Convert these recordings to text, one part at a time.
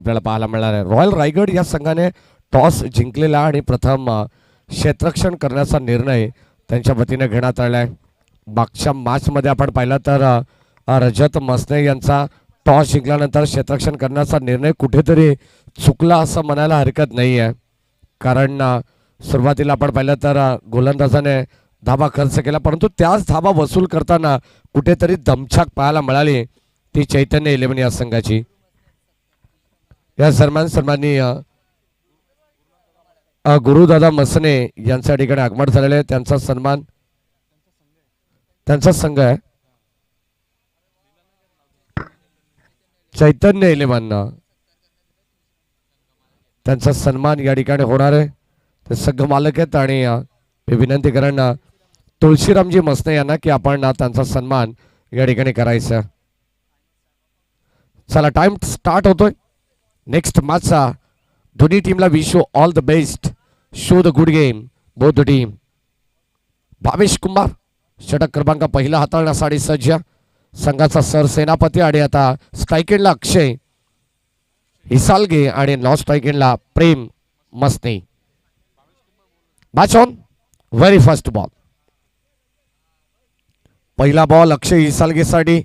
आपल्याला पाहायला मिळणार आहे. रॉयल रायगड या संघाने टॉस जिंकलेला आणि प्रथम क्षेत्ररक्षण करण्याचा निर्णय त्यांच्या वतीने घेण्यात आला आहे. मागच्या मॅचमध्ये आपण पाहिलं तर रजत मसने यांचा टॉस जिंकल्यानंतर क्षेत्ररक्षण करण्याचा निर्णय कुठेतरी चुकला असं म्हणायला हरकत नाही आहे. कारण सुरुवातीला आपण पाहिलं तर गोलंदाजाने धाबा खर्च केला, परंतु त्याच धाबा वसूल करताना कुठेतरी दमछाक पाहायला मिळाली ती चैतन्य 11 या संघाची. या दरम्यान सन्माननीय गुरुदादा मसने यांच्या ठिकाणी आगमन झालेले आहे. त्यांचा सन्मान त्यांचा संघ आहे चैतन्य 11. त्यांचा सन्मान या ठिकाणी होणार आहे. ते संघ मालक आहेत आणि मी विनंती करेन तुळशीरामजी मसने यांना की आपण त्यांचा सन्मान या ठिकाणी करायचा. चला टाइम स्टार्ट होतोय. नेक्स्ट मॅचचा दोन्ही टीमला wish you all the best. Show the good game both the team. Bhavesh Kumar षटक क्रमांक पहिला हाताळण्यासाठी सज्ज. संघाचा सरसेनापती आणि आता स्ट्राईक एंडला अक्षय हिसालगे आणि नॉन स्ट्राईक एंडला Prem Masne. Match on. Very first ball. पहिला बॉल अक्षय हिसालगेसाठी.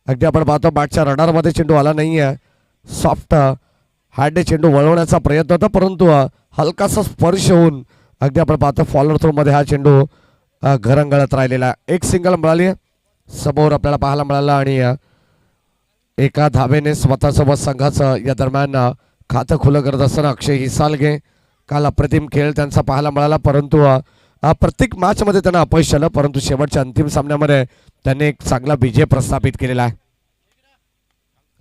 अगदी आपण पाहतो बॅटच्या रडारमध्ये चेंडू आला नाही आहे. सॉफ्ट हँड चेंडू वळवण्याचा प्रयत्न होता, परंतु हलकासा स्पर्श होऊन अगदी आपण पाहतो फॉलोअर थ्रोमध्ये हा चेंडू घरंगळत राहिलेला. एक सिंगल मिळाली समोर आपल्याला पाहायला मिळाला आणि एका धावेने स्वतःचं व संघाचं या दरम्यान खातं खुलं करत असताना अक्षय हिसालगे. काल अप्रतिम खेळ त्यांचा पाहायला मिळाला, परंतु प्रत्येक मॅचमध्ये त्यांना अपयश आलं, परंतु शेवटच्या अंतिम सामन्यामध्ये त्यांनी एक चांगला विजय प्रस्थापित केलेला आहे.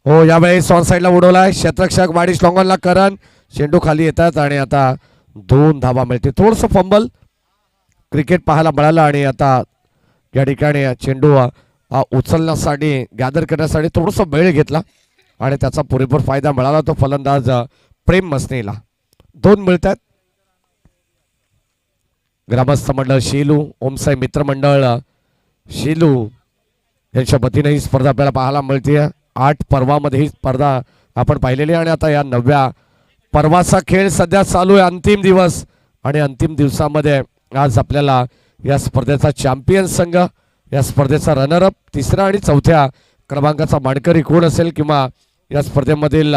हो, यावेळेस ऑन साईडला उडवलाय क्षेत्ररक्षक वाडिश लॉंगॉनला. करण चेंडू खाली येतात आणि आता 2 धावा मिळते. थोडंसं फंबल क्रिकेट पाहायला मिळालं आणि आता या ठिकाणी चेंडू उचलण्यासाठी गॅदर करण्यासाठी थोडासा वेळ घेतला आणि त्याचा पुरेपूर फायदा मिळाला तो फलंदाज प्रेम मसनेला. 2 मिळत आहेत. ग्रामस्थ मंडळ शेलू, ओमसाई मित्रमंडळ शेलू यांच्या वतीने ही स्पर्धा आपल्याला पाहायला मिळते. 8 पर्वामध्ये ही स्पर्धा आपण पाहिलेली आणि आता या 9व्या पर्वाचा खेळ सध्या चालू आहे. अंतिम दिवस आणि अंतिम दिवसामध्ये आज आपल्याला या स्पर्धेचा चॅम्पियन संघ, या स्पर्धेचा रनरअप, 3ऱ्या आणि 4थ्या क्रमांकाचा मानकरी कोण असेल किंवा या स्पर्धेमधील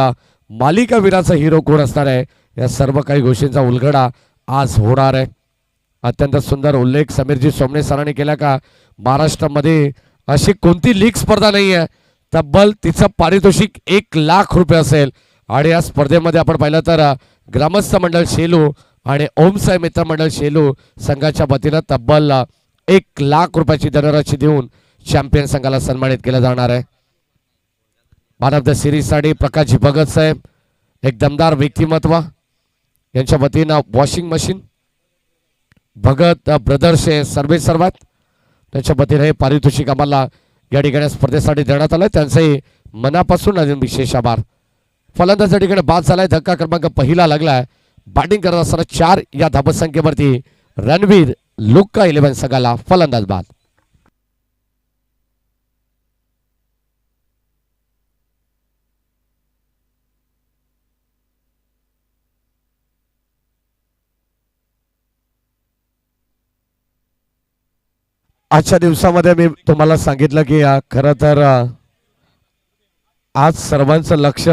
मालिकावीराचा हिरो कोण असणार आहे, या सर्व काही गोष्टींचा उलगडा आज होणार आहे. अत्यंत सुंदर उल्लेख समीरजी सोमणे सरांनी केला का महाराष्ट्रामध्ये अशी कोणती लीग स्पर्धा नाही आहे तब्बल तिचं पारितोषिक 1 लाख रुपये असेल. आणि या स्पर्धेमध्ये आपण पाहिलं तर ग्रामस्थ मंडळ शेलू आणि ओमसाई मित्र मंडळ शेलू संघाच्या वतीनं तब्बल 1 लाख रुपयाची धनराशी देऊन चॅम्पियन संघाला सन्मानित केलं जाणार आहे. मॅन ऑफ द सिरीजसाठी प्रकाशजी भगत साहेब, एक दमदार व्यक्तिमत्व, यांच्या वतीनं वॉशिंग मशीन भगत ब्रदर्स हे सर्वात त्यांच्या वतीने हे पारितोषिक आम्हाला या ठिकाणी स्पर्धेसाठी देण्यात आलं. त्यांचंही मनापासून अजून विशेष आभार. फलंदाज या ठिकाणी बाद झालाय. धक्का क्रमांक पहिला लागलाय. बॅटिंग करत असताना 4 या धावसंख्येवरती रणवीर लुक्का 11 संघाला फलंदाज बाद. आजच्या दिवसामध्ये मी तुम्हाला सांगितलं की खरं तर आज सर्वांचं लक्ष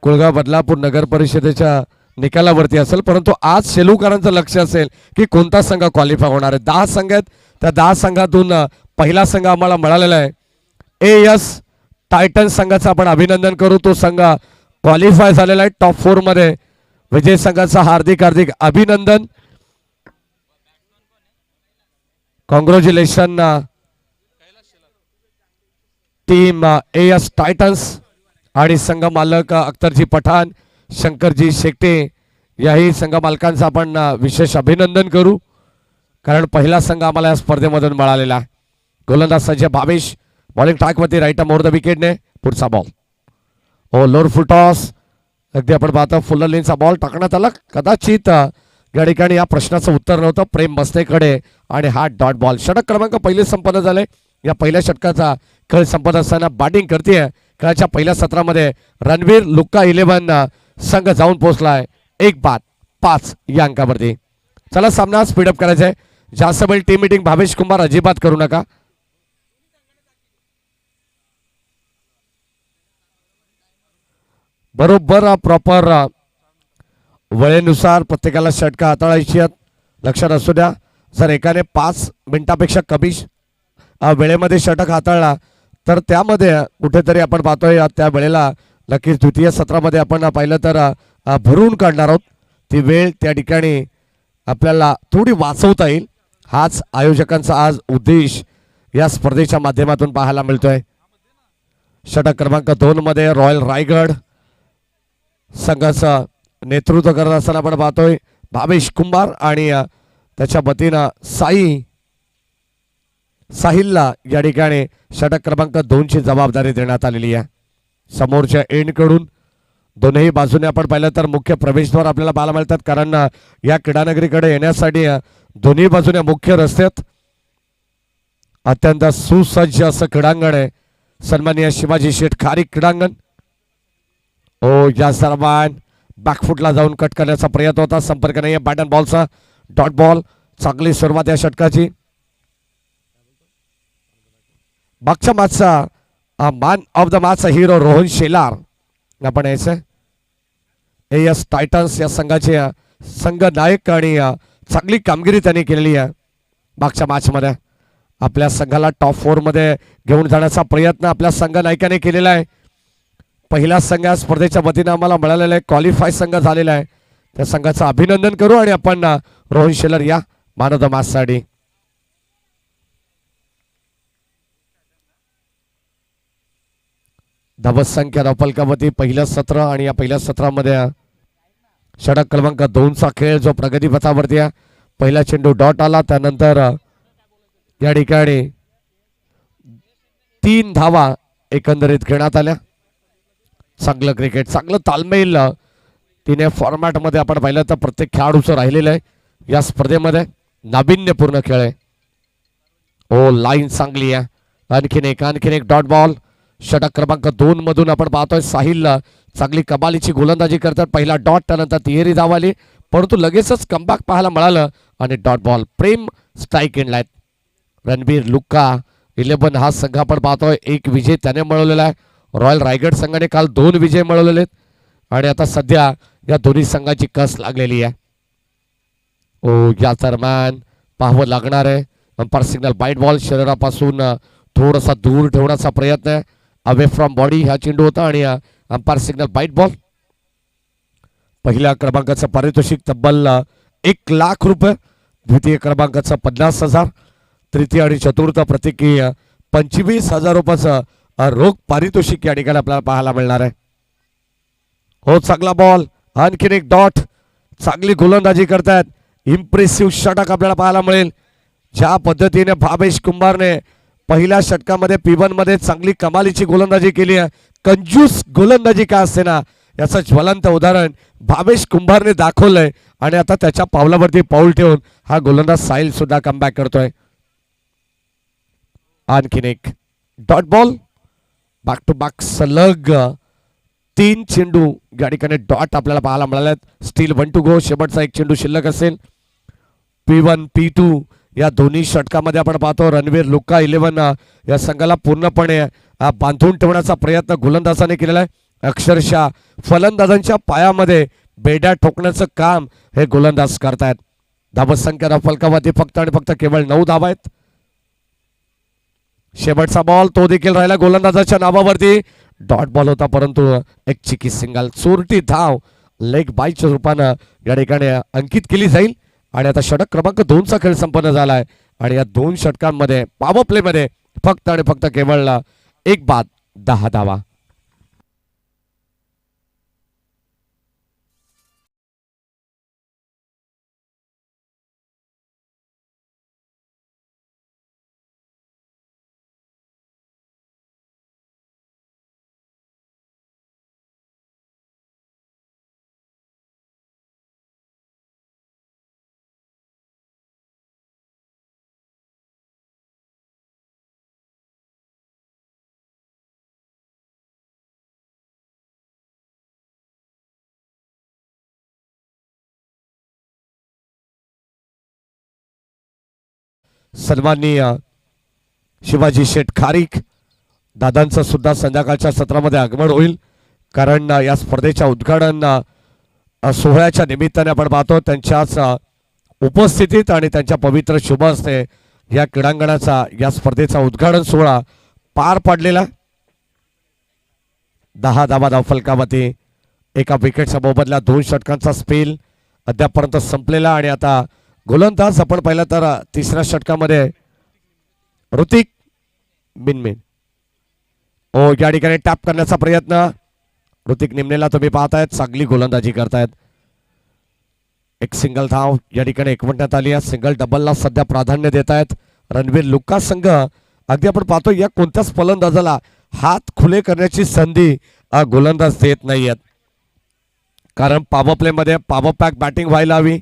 कुळगाव बदलापूर नगर परिषदेच्या निकालावरती असेल, परंतु आज शेलूकरांचं लक्ष असेल की कोणता संघ क्वालिफाय होणार आहे. 10 संघ आहेत. त्या 10 संघातून पहिला संघ आम्हाला मिळालेला आहे. AS टायटन संघाचं आपण अभिनंदन करू. तो संघ क्वालिफाय झालेला आहे टॉप 4 मध्ये. विजय संघाचं हार्दिक अभिनंदन. कॉंग्रॅच्युलेशन टीम AS टायटन्स आणि संघ मालक अख्तरजी पठाण, शंकरजी शेकटे याही संघ मालकांचं आपण विशेष अभिनंदन करू, कारण पहिला संघ आम्हाला या स्पर्धेमधून मिळालेला आहे. गोलंदाज सज्ज भावेश. बॉलिंग ट्रॅकवरती राईट मोर द विकेटने. पुढचा ball oh lower full toss. अगदी आपण पाहतो फुल लेनचा बॉल टाकण्यात आला. कदाचित या ठिकाणी या प्रश्नाचं उत्तर नव्हतं प्रेम मसनेकडे आणि हा डॉट बॉल. षटक क्रमांक पहिले संपन्न झाले. या पहिल्या षटकाचा खेळ संपत असताना बॅटिंग करते खेळाच्या पहिल्या सत्रामध्ये रणवीर लुक्का 11 संघ जाऊन पोहोचलाय 1-5 या अंकावरती. चला सामना स्पीडअप करायचा आहे. जास्त वेळ टीम मीटिंग भावेश कुंभार अजिबात करू नका. बरोबर प्रॉपर वेळेनुसार प्रत्येकाला षटका हाताळायची आहेत. लक्षात असू द्या, जर एकाने 5 मिनिटापेक्षा कमी वेळेमध्ये षटक हाताळला तर त्यामध्ये कुठेतरी आपण पाहतोय त्या वेळेला नक्कीच द्वितीय सत्रामध्ये आपण पाहिलं तर भरून काढणार आहोत. ती वेळ त्या ठिकाणी आपल्याला थोडी वाचवता येईल. हाच आयोजकांचा आज उद्देश या स्पर्धेच्या माध्यमातून पाहायला मिळतोय. षटक क्रमांक 2 मध्ये रॉयल रायगड संघाचं नेतृत्व करत असताना आपण पाहतोय भावेश कुंभार आणि त्याच्या वतीनं साहिलला या ठिकाणी षटक क्रमांक 2 ची जबाबदारी देण्यात आलेली आहे. समोरच्या एंडकडून दोन्ही बाजूने आपण पाहिलं तर मुख्य प्रवेशद्वार आपल्याला पाहायला मिळतात, कारण या क्रीडानगरीकडे येण्यासाठी दोन्ही बाजूने मुख्य रस्त्यात अत्यंत सुसज्ज असं क्रीडांगण आहे. सन्माननीय शिवाजी शेठ खारी क्रीडांगण. ओ या दरम्यान बॅकफुटला जाऊन कट करण्याचा प्रयत्न होता, संपर्क नाही आहे. बॅट अँड बॉलचा डॉट बॉल. चांगली सुरुवात या षटकाची. मागच्या मॅचचा मॅन ऑफ द मॅचचा हिरो रोहन शेलार आपण यायचं. एस टायटन्स या संघाचे संघ नायक आणि चांगली कामगिरी त्यांनी केलेली आहे. मागच्या मॅचमध्ये आपल्या संघाला टॉप 4 मध्ये घेऊन जाण्याचा प्रयत्न आपल्या संघ नायकाने केलेला आहे. पहिला संघ या स्पर्धेच्या वतीनं आम्हाला मिळालेला आहे. क्वालिफाय संघ झालेला आहे. त्या संघाचं अभिनंदन करू आणि आपण रोहन शेलर या मॅन ऑफ द मॅचसाठी. धावसंख्या धावफलकावरती पहिलं सत्र आणि या पहिल्या सत्रामध्ये षटक क्रमांक 2 चा खेळ जो प्रगतीपथावरती आहे. पहिला चेंडू डॉट आला, त्यानंतर या ठिकाणी 3 धावा एकंदरीत घेण्यात आल्या. चांगलं क्रिकेट, चांगलं तालमेल तिने फॉर्मॅटमध्ये आपण पाहिलं तर प्रत्येक खेळाडूचं राहिलेलं आहे या स्पर्धेमध्ये. नाविन्यपूर्ण खेळ आहे. ओ लाईन चांगली आहे. आणखीन एक डॉट बॉल. षटक क्रमांक 2 मधून आपण पाहतोय साहिलला चांगली कमालीची गोलंदाजी करतात. पहिला डॉट, त्यानंतर तिहेरी धाव आली, परंतु लगेचच कमबॅक पाहायला मिळालं आणि डॉट बॉल. प्रेम स्ट्राईक एंडला. रणवीर लुक्का 11 हा संघ आपण पाहतोय 1 विजय त्याने मिळवलेला आहे. रॉयल रायगड संघाने काल 2 विजय मिळवलेले आहेत आणि आता सध्या या दोन्ही संघाची कस लागलेली आहे. ओ या दरम्यान पाहावं लागणार आहे. Umpire signal wide ball. शरीरापासून थोडासा दूर ठेवण्याचा प्रयत्न आहे. अवे फ्रॉम बॉडी हा चेंडू होता आणि अंपायर सिग्नल बाईट बॉल. पहिल्या क्रमांकाचं पारितोषिक तब्बल 1 लाख रुपये. द्वितीय क्रमांकाचं 50,000. तृतीय आणि चतुर्थ प्रत्येकी 25,000 रुपयाचं रोख पारितोषिक या ठिकाणी आपल्याला पाहायला मिळणार आहे. हो चांगला बॉल. आणखीन एक डॉट. चांगली गोलंदाजी करतात. इम्प्रेसिव्ह षटक आपल्याला पाहायला मिळेल. ज्या पद्धतीने भावेश कुंभारने पहिल्या षटकामध्ये P1 मध्ये चांगली कमालीची गोलंदाजी केली आहे. कंजूस गोलंदाजी काय असते ना, याचं ज्वलंत उदाहरण भावेश कुंभारने दाखवलंय आणि आता त्याच्या पावलावरती पाऊल ठेवून हा गोलंदाज साहिल सुद्धा कमबॅक करतोय. आणखीन एक dot ball. Back to back सलग 3 चेंडू या ठिकाणी डॉट आपल्याला पाहायला मिळाले. Still 1 to go. शेवटचा एक चेंडू शिल्लक असेल. P1 P2 या दोन्ही षटकामध्ये आपण पाहतो रणवीर लुक्का 11 या संघाला पूर्णपणे बांधून ठेवण्याचा प्रयत्न गोलंदाजाने केलेला आहे. अक्षरशः फलंदाजांच्या पायामध्ये बेड्या ठोकण्याचं काम हे गोलंदाज करतायत. धावसंख्या धावफलकावरती फक्त आणि फक्त केवळ 9 धावा आहेत. शेवटचा बॉल तो देखील राहिला गोलंदाजाच्या नावावरती. डॉट बॉल होता, परंतु एक चिकी सिंगल. चोरटी धाव लेग बायच्या रूपानं या ठिकाणी अंकित केली जाईल आणि आता षटक क्रमांक 2 चा खेळ संपन्न झालाय आणि या 2 षटकांमध्ये पॉवर प्ले मध्ये फक्त आणि फक्त केवळ 1 बाद 10 धावा. सन्माननीय शिवाजी शेठ खारीक दादांचं सुद्धा संध्याकाळच्या सत्रामध्ये आगमन होईल, कारण या स्पर्धेच्या उद्घाटन सोहळ्याच्या निमित्ताने आपण पाहतो त्यांच्याच उपस्थितीत आणि त्यांच्या पवित्र शुभ हस्ते या क्रीडांगणाचा या स्पर्धेचा उद्घाटन सोहळा पार पडलेला. 10 धावा धावफलकावरती, एका विकेटच्या मोबदल्यात 2 षटकांचा स्पेल अद्यापपर्यंत संपलेला. आणि आता गोलंदाज आपण पाहिलं तर तिसऱ्या षटकामध्ये ऋतिक बिनमिन या ठिकाणी टॅप करण्याचा प्रयत्न. ऋतिक निमनेला तुम्ही पाहतायत, चांगली गोलंदाजी करतायत. एक सिंगल धाव या ठिकाणी एकवटण्यात आली आहे. सिंगल डबलला सध्या प्राधान्य देत आहेत रणवीर लुक्का संघ. अगदी आपण पाहतो या कोणत्याच फलंदाजाला हात खुले करण्याची संधी गोलंदाज देत नाही आहेत, कारण पॉवर प्ले मध्ये पॉवर पॅक बॅटिंग व्हायला हवी.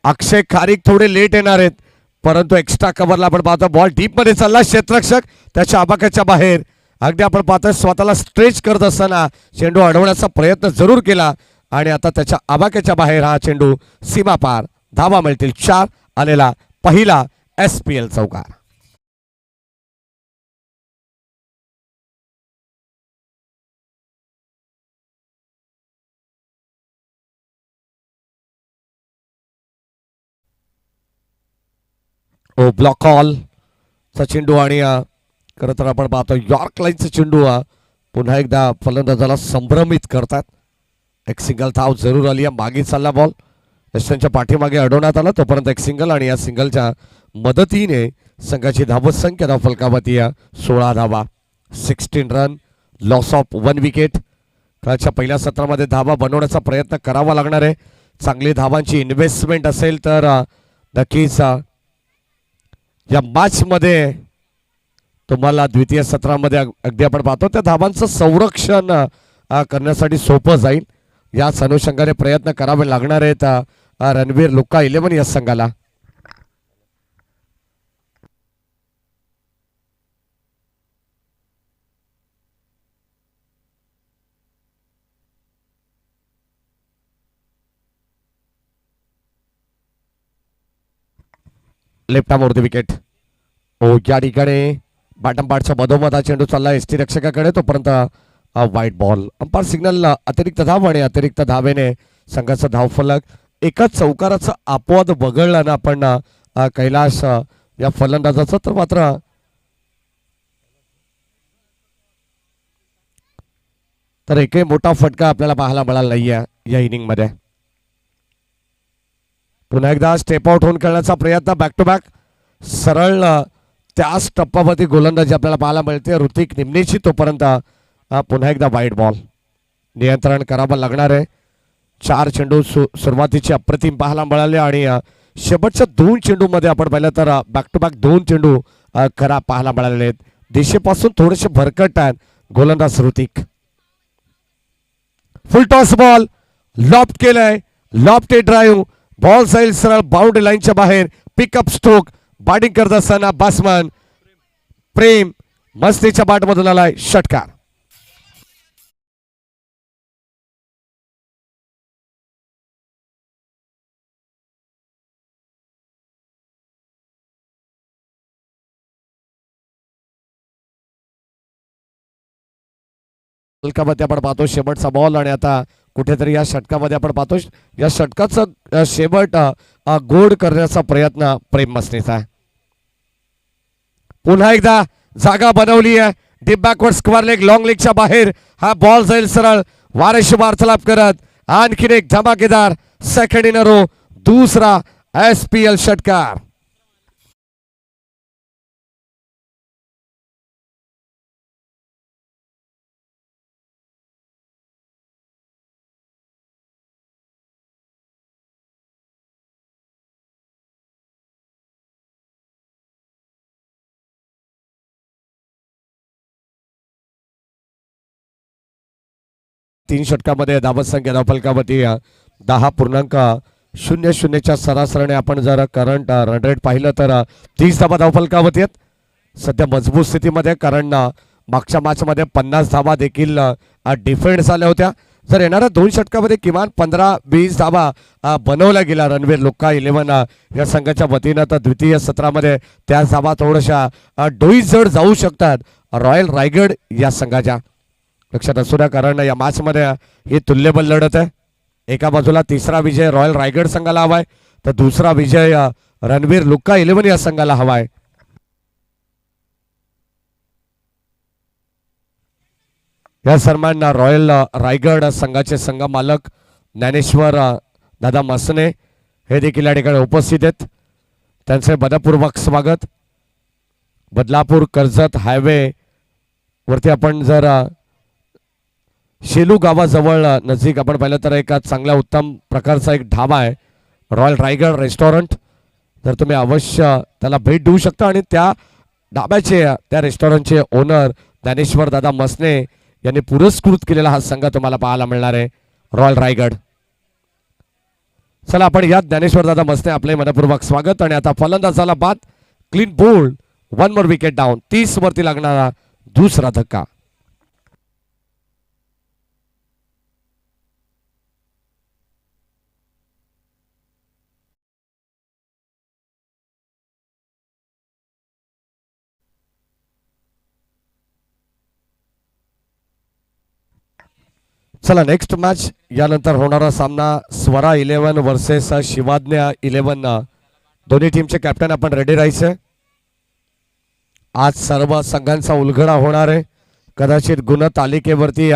अक्षय खारीक थोडे लेट येणार आहेत, परंतु एक्स्ट्रा कव्हरला आपण पाहतो बॉल डीप मध्ये चालला. क्षेत्ररक्षक त्याच्या आबाक्याच्या बाहेर. अगदी आपण पाहतोय स्वतःला स्ट्रेच करत असताना चेंडू अडवण्याचा प्रयत्न जरूर केला आणि आता त्याच्या आबाक्याच्या बाहेर हा चेंडू सीमा पार. धावा मिळतील 4. आलेला पहिला SPL चौकार. ब्लॉक कॉल चा चेंडू आणि खरं तर आपण पाहतो यॉर्क लाईनचा चेंडू पुन्हा एकदा फलंदाजाला संभ्रमित करतात. एक सिंगल धाव जरूर आली आहे. मागे चालला बॉल यशवंतच्या पाठीमागे अडवण्यात आला, तोपर्यंत एक सिंगल आणि या सिंगलच्या मदतीने संघाची धावत संख्या धावफलकावरती 16 धावा, 16 रन, लॉस ऑफ 1 विकेट. खेळाच्या पहिल्या सत्रामध्ये धावा बनवण्याचा प्रयत्न करावा लागणार आहे. चांगली धावांची इन्व्हेस्टमेंट असेल तर नक्कीच या मॅच मध्ये तुम्हाला द्वितीय सत्रामध्ये अगदी आपण पाहतो त्या धावांचं संरक्षण करण्यासाठी सोपं जाईल. याच अनुषंगाने प्रयत्न करावे लागणार आहेत रणवीर लुक्का 11 या संघाला. लेफ्ट आर्मवरती विकेट. या ठिकाणी बॅटम पार्टच्या मधोमध हा चेंडू चालला एसटी रक्षकाकडे, तोपर्यंत वाईट बॉल. अंपायर सिग्नल अतिरिक्त धाव आणि अतिरिक्त धावेने संघाचा धावफलक एकाच चौकाराचा अपवाद वगळला ना आपण कैलास या फलंदाजाचा, तर मात्र तर एकही मोठा फटका आपल्याला पाहायला मिळाला नाहीये या इनिंग मध्ये. पुन्हा एकदा स्टेप आउट होऊन खेळण्याचा प्रयत्न. बॅक टू बॅक सरळ त्याच टप्प्यावरती गोलंदाजी आपल्याला पाहायला मिळते ऋतिक निमनेची, तोपर्यंत पुन्हा एकदा वाईट बॉल. नियंत्रण करावं लागणार आहे. 4 चेंडू सुरुवातीचे अप्रतिम पाहायला मिळाले आणि शेवटच्या 2 चेंडूमध्ये आपण पाहिलं तर बॅक टू बॅक 2 चेंडू खरा पाहायला मिळालेले आहेत. दिशेपासून थोडेसे भरकट आहेत गोलंदाज ऋतिक. फुल टॉस बॉल लॉफ्ट केलाय, लॉफ्ट ड्राईव्ह, बॉल जाईल सरळ बाउंड्री लाईनच्या बाहेर. पिकअप स्ट्रोक बॅटिंग करत असताना बॅट्समन प्रेम मस्तीच्या बॅटमधून आलाय षटकार. आपण पाहतो शेवटचा बॉल आणि आता कुठेतरी या षटकामध्ये आपण पाहतो या षटकाचा शेवट गोड करण्याचा प्रयत्न प्रेम मस्तीचा आहे. पुन्हा एकदा जागा बनवली आहे. Deep backward square leg long लेगच्या बाहेर हा बॉल जाईल सरळ वारेशी वार्तालाप करत. आणखीन एक धमाकेदार सेकंड इन अ रो, दुसरा SPL षटकार. तीन षटकामध्ये धावत संख्या धावफलकावरती 10.00च्या सरासरीने आपण जर करंट रन रेट पाहिलं तर 30 धावा धावफलकावरती आहेत. सध्या मजबूत स्थितीमध्ये, कारण मागच्या मॅचमध्ये 50 धावा देखील डिफेंड झाल्या होत्या. जर येणाऱ्या 2 षटकामध्ये किमान 15-20 धाबा बनवल्या गेल्या रणवीर लुक्का 11 या संघाच्या वतीनं, तर द्वितीय सत्रामध्ये त्या धाबा थोड्याशा डोई जड जाऊ शकतात रॉयल रायगड या संघाच्या. लक्षात असू द्या, कारण या मॅचमध्ये ही तुल्यबल लढत आहे. एका बाजूला तिसरा विजय रॉयल रायगड संघाला हवाय, तर दुसरा विजय रणवीर लुक्का 11 या संघाला हवाय. या सन्मान रॉयल रायगड संघाचे संघ मालक ज्ञानेश्वर दादा मसने हे देखील या ठिकाणी उपस्थित आहेत. त्यांचे मनपूर्वक स्वागत. बदलापूर कर्जत हायवे वरती आपण जर शेलू गावाजवळ नजीक आपण पाहिलं तर एक चांगल्या उत्तम प्रकारचा एक ढाबा आहे रॉयल रायगड रेस्टॉरंट. तर तुम्ही अवश्य त्याला भेट देऊ शकता आणि त्या ढाब्याचे त्या रेस्टॉरंटचे ओनर ज्ञानेश्वर दादा मसने यांनी पुरस्कृत केलेला हा संघ तुम्हाला पाहायला मिळणार आहे रॉयल रायगड. चला आपण या ज्ञानेश्वर दादा मसने आपले मनपूर्वक स्वागत. आणि आता फलंदाजाला बाद, clean bowled, 1 more wicket down, 30 वरती लागणारा दुसरा धक्का. चला नेक्स्ट मॅच, यानंतर होणारा सामना स्वरा 11 वर्सेस शिवाज्ञा 11. दोन्ही टीमचे कॅप्टन आपण रेडी राहायचे. आज सर्व संघांचा उलगडा होणार आहे. कदाचित गुणतालिकेवरती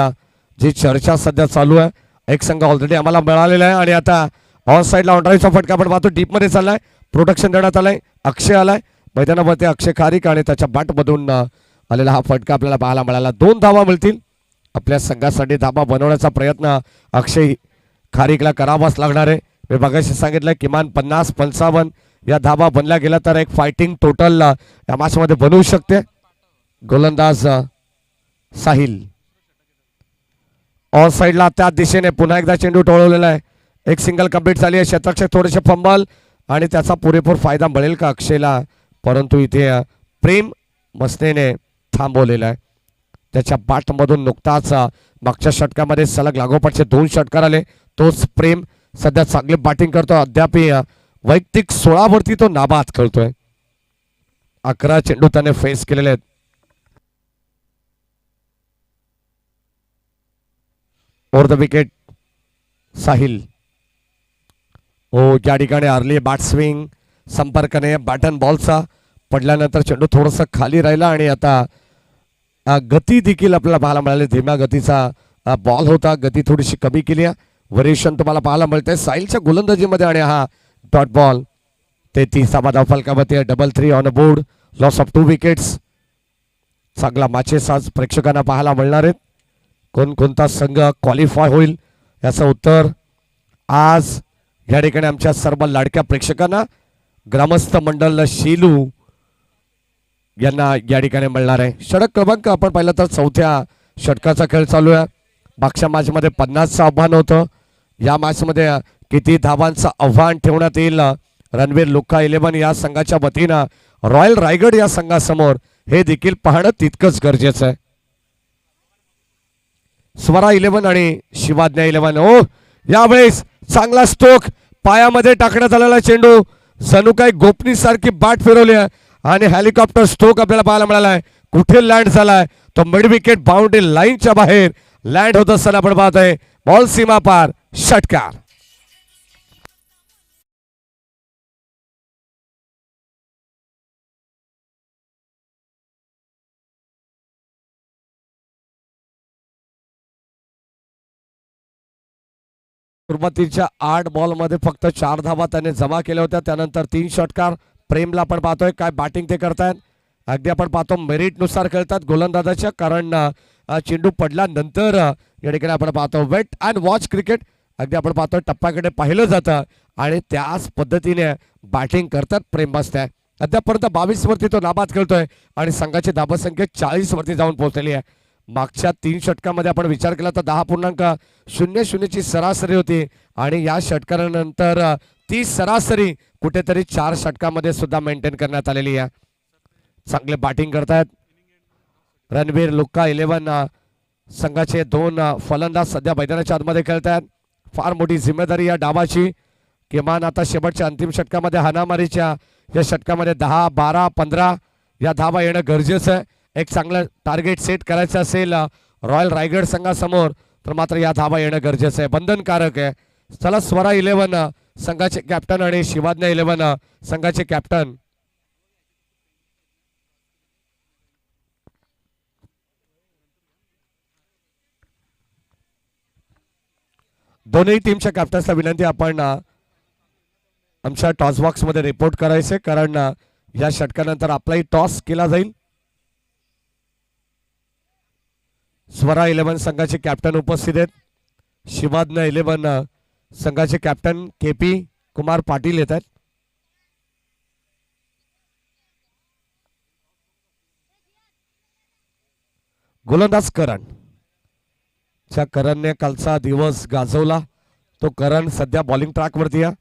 जी चर्चा सध्या चालू आहे, एक संघ ऑलरेडी आम्हाला मिळालेला आहे आणि आता ऑन साईडला ऑनड्राईव्हचा फटका आपण पाहतो, डीपमध्ये चाललाय, प्रोटेक्शन देण्यात आलंय, अक्षय आलाय मैदानावरती, अक्षय खारीक आणि त्याच्या बॅटमधून आलेला हा फटका आपल्याला पाहायला मिळाला. 2 धावा मिळतील. आपल्या संघासाठी धाबा बनवण्याचा प्रयत्न अक्षय खारीकला करावाच लागणार आहे. मी बघायला सांगितलं किमान 50-55 या धाबा बनल्या गेल्या तर एक फायटिंग टोटल या मॅचमध्ये बनवू शकते. गोलंदाज साहिल ऑन साईडला त्या दिशेने पुन्हा एकदा चेंडू टोळवलेला आहे. एक सिंगल कंप्लीट झाली आहे. शतरक्षक थोडेसे फंबल आणि त्याचा पुरेपूर फायदा मिळेल का अक्षयला, परंतु इथे प्रेम मसनेने थांबवलेला आहे. त्याच्या बॅटमधून नुकताच मागच्या षटकामध्ये सलग लागोपाठचे 2 षटकार आले. तोच प्रेम सध्या चांगली बॅटिंग करतो. अद्याप वैयक्तिक 16 वरती तो नाबाद खेळतोय. 11 चेंडू त्याने फेस केलेले आहेत. Over the wicket Sahil. Oh या ठिकाणी अर्ली बॅट स्विंग, संपर्काने बॅटन बॉलचा पडल्यानंतर चेंडू थोडंसं खाली राहिला आणि आता गती देखील आपल्याला पाहायला मिळाली. धीम्या गतीचा बॉल होता, गती थोडीशी कमी केली आहे. व्हेरिएशन तुम्हाला पाहायला मिळते साहिलच्या गोलंदाजीमध्ये आणि हा डॉट बॉल. 33 धाव फलकावरती, double 3 on board, loss of 2 wickets. चांगला मॅचेस आज प्रेक्षकांना पाहायला मिळणार आहेत. कोणकोणता संघ क्वालिफाय होईल याचं उत्तर आज या ठिकाणी आमच्या सर्व लाडक्या प्रेक्षकांना ग्रामस्थ मंडळ शेलू यांना या ठिकाणी मिळणार आहे. षटक क्रमांक आपण पाहिलं तर 4थ्या षटकाचा खेळ चालू आहे. मागच्या मॅचमध्ये 50चं आव्हान होतं. या मॅचमध्ये किती धावांचं आव्हान ठेवण्यात येईल रणवीर लुक्का 11 या संघाच्या वतीनं रॉयल रायगड या संघासमोर, हे देखील पाहणं तितकंच गरजेचं आहे. स्वरा 11 आणि शिवाज्ञा 11. ओ यावेळेस चांगला स्ट्रोक, पायामध्ये टाकण्यात आलेला चेंडू, जणू काही गोपनी सारखी बॅट फिरवली आहे आणि हेलिकॉप्टर स्ट्रोक आपल्याला पाहायला मिळाला आहे. कुठे लँड झालाय तो मिड विकेट बाउंड्री लाईनच्या बाहेर लँड होत असताना आपण पाहतोय. बॉल सीमा पार, षटकार. सुरुवातीच्या 8 बॉलमध्ये फक्त 4 धावा त्याने जमा केल्या होत्या. त्यानंतर 3 षटकार. प्रेमला आपण पाहतोय काय बॅटिंग ते करतायत. अगदी आपण पाहतो मेरिटनुसार खेळतात गोलंदाजाच्या, कारण चेंडू पडल्यानंतर या ठिकाणी आपण पाहतो वेट अँड वॉच क्रिकेट. अगदी आपण पाहतो टप्प्याकडे पाहिलं जातं आणि त्याच पद्धतीने बॅटिंग करतात प्रेम बसताय. अद्यापर्यंत 22 वरती तो नाबाद खेळतोय आणि संघाची धावसंख्या 40 वरती जाऊन पोहोचलेली आहे. मागच्या 3 षटकामध्ये आपण विचार केला तर 10.00 ची सरासरी होती आणि या षटकानंतर ती सरासरी कुठेतरी 4 षटकामध्ये सुद्धा मेंटेन करण्यात आलेली आहे. चांगले बॅटिंग करतायत रणवीर लुक्का 11 संघाचे दोन फलंदाज सध्या मैदानाच्या आतमध्ये खेळतात. फार मोठी जिम्मेदारी या डावाची. किमान आता शेवटच्या अंतिम षटकामध्ये हाणामारीच्या या षटकामध्ये 10, 12, 15 या धावा येणं गरजेचं आहे. एक चांगलं टार्गेट सेट करायचं असेल रॉयल रायगड संघासमोर तर मात्र या धावा येणं गरजेचं आहे, बंधनकारक आहे. चला स्वरा 11 संघाचे कॅप्टन आणि शिवाज्ञा 11 संघाचे कॅप्टन. दोन्ही टीमच्या कॅप्टन्सला विनंती आपण आमच्या टॉस बॉक्स मध्ये रिपोर्ट करायचे, कारण या षटकानंतर आपलाही टॉस केला जाईल. स्वरा 11 संघाचे कॅप्टन उपस्थित आहेत. शिवाज्ञा 11 संघाचे कॅप्टन KP कुमार पाटील येत आहेत. गोलंदाज करण. ज्या करणने कालचा दिवस गाजवला तो करण सध्या बॉलिंग ट्रॅक वरती आहे.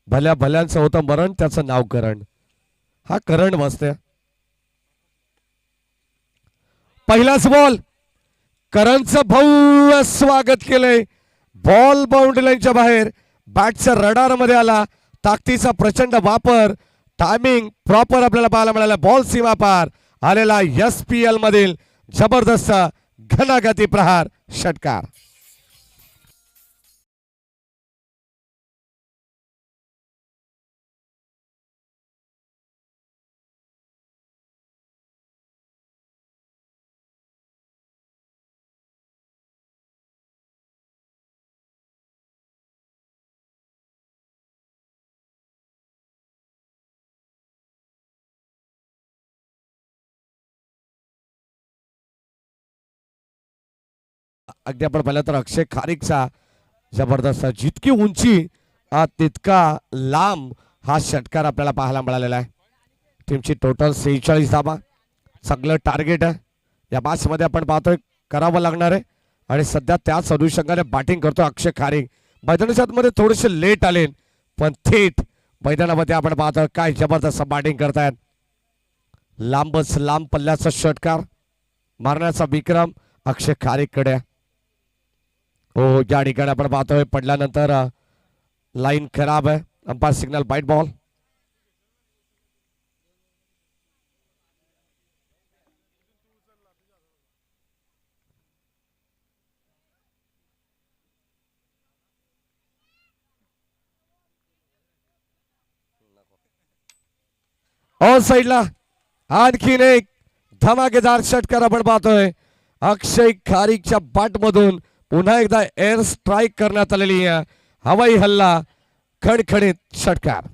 भल्या भल्यांचं होतं मरण, त्याचं नाव करण. हा करण बसते. पहिलाच बॉल. करणचं भव्य स्वागत केलंय. बॉल बाउंड्री लाईनच्या बाहेर. बॅटच्या रडार मध्ये आला. ताकदीचा प्रचंड वापर. टायमिंग प्रॉपर आपल्याला पाहायला मिळाला. बॉल सीमा पार आलेला SPL मधील जबरदस्त घनागती प्रहार षटकार. अगदी आपण पाहिलं तर अक्षय खारीकचा जबरदस्त, जितकी उंची तितका लांब हा षटकार आपल्याला पाहायला मिळालेला आहे. टीमची टोटल 46 धावा. चांगलं टार्गेट आहे या मॅच मध्ये आपण पाहतोय, करावं लागणार आहे. आणि सध्या त्याच अनुषंगाने बॅटिंग करतो अक्षय खारीक. मैदानाच्या आतमध्ये थोडेसे लेट आले, पण थेट मैदानामध्ये आपण पाहतोय काय जबरदस्त बॅटिंग करतायत. लांबच लांब पल्ल्याचा षटकार मारण्याचा विक्रम अक्षय खारीक कडे. हो, ज्या ठिकाणी आपण पाहतोय पडल्यानंतर लाईन खराब आहे. Umpire signal wide ball. On साइडला आणखीन एक धमाकेदार षटकार आपण पाहतोय. अक्षय खारीकच्या बॅटमधून पुन्हा एकदा एअर स्ट्राईक करण्यात आलेली आहे. हवाई हल्ला, खणखणीत षटकार.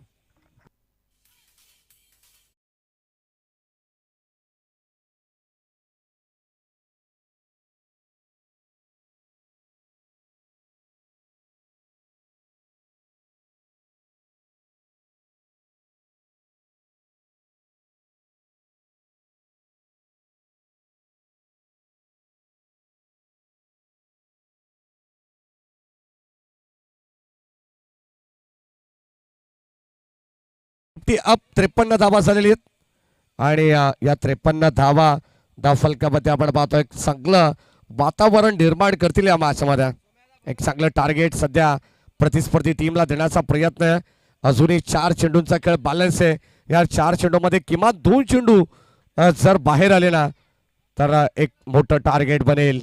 अप 53 धावा झालेली आहेत. आणि या 53 धावा धावफलकामध्ये आपण पाहतोय चांगलं वातावरण निर्माण करतील या मॅच मध्ये. एक चांगलं टार्गेट सध्या प्रतिस्पर्धी टीमला देण्याचा प्रयत्न आहे. अजूनही 4 चेंडूंचा खेळ बॅलन्स आहे. या 4 चेंडूमध्ये किमान 2 चेंडू जर बाहेर आले ना तर एक मोठं टार्गेट बनेल.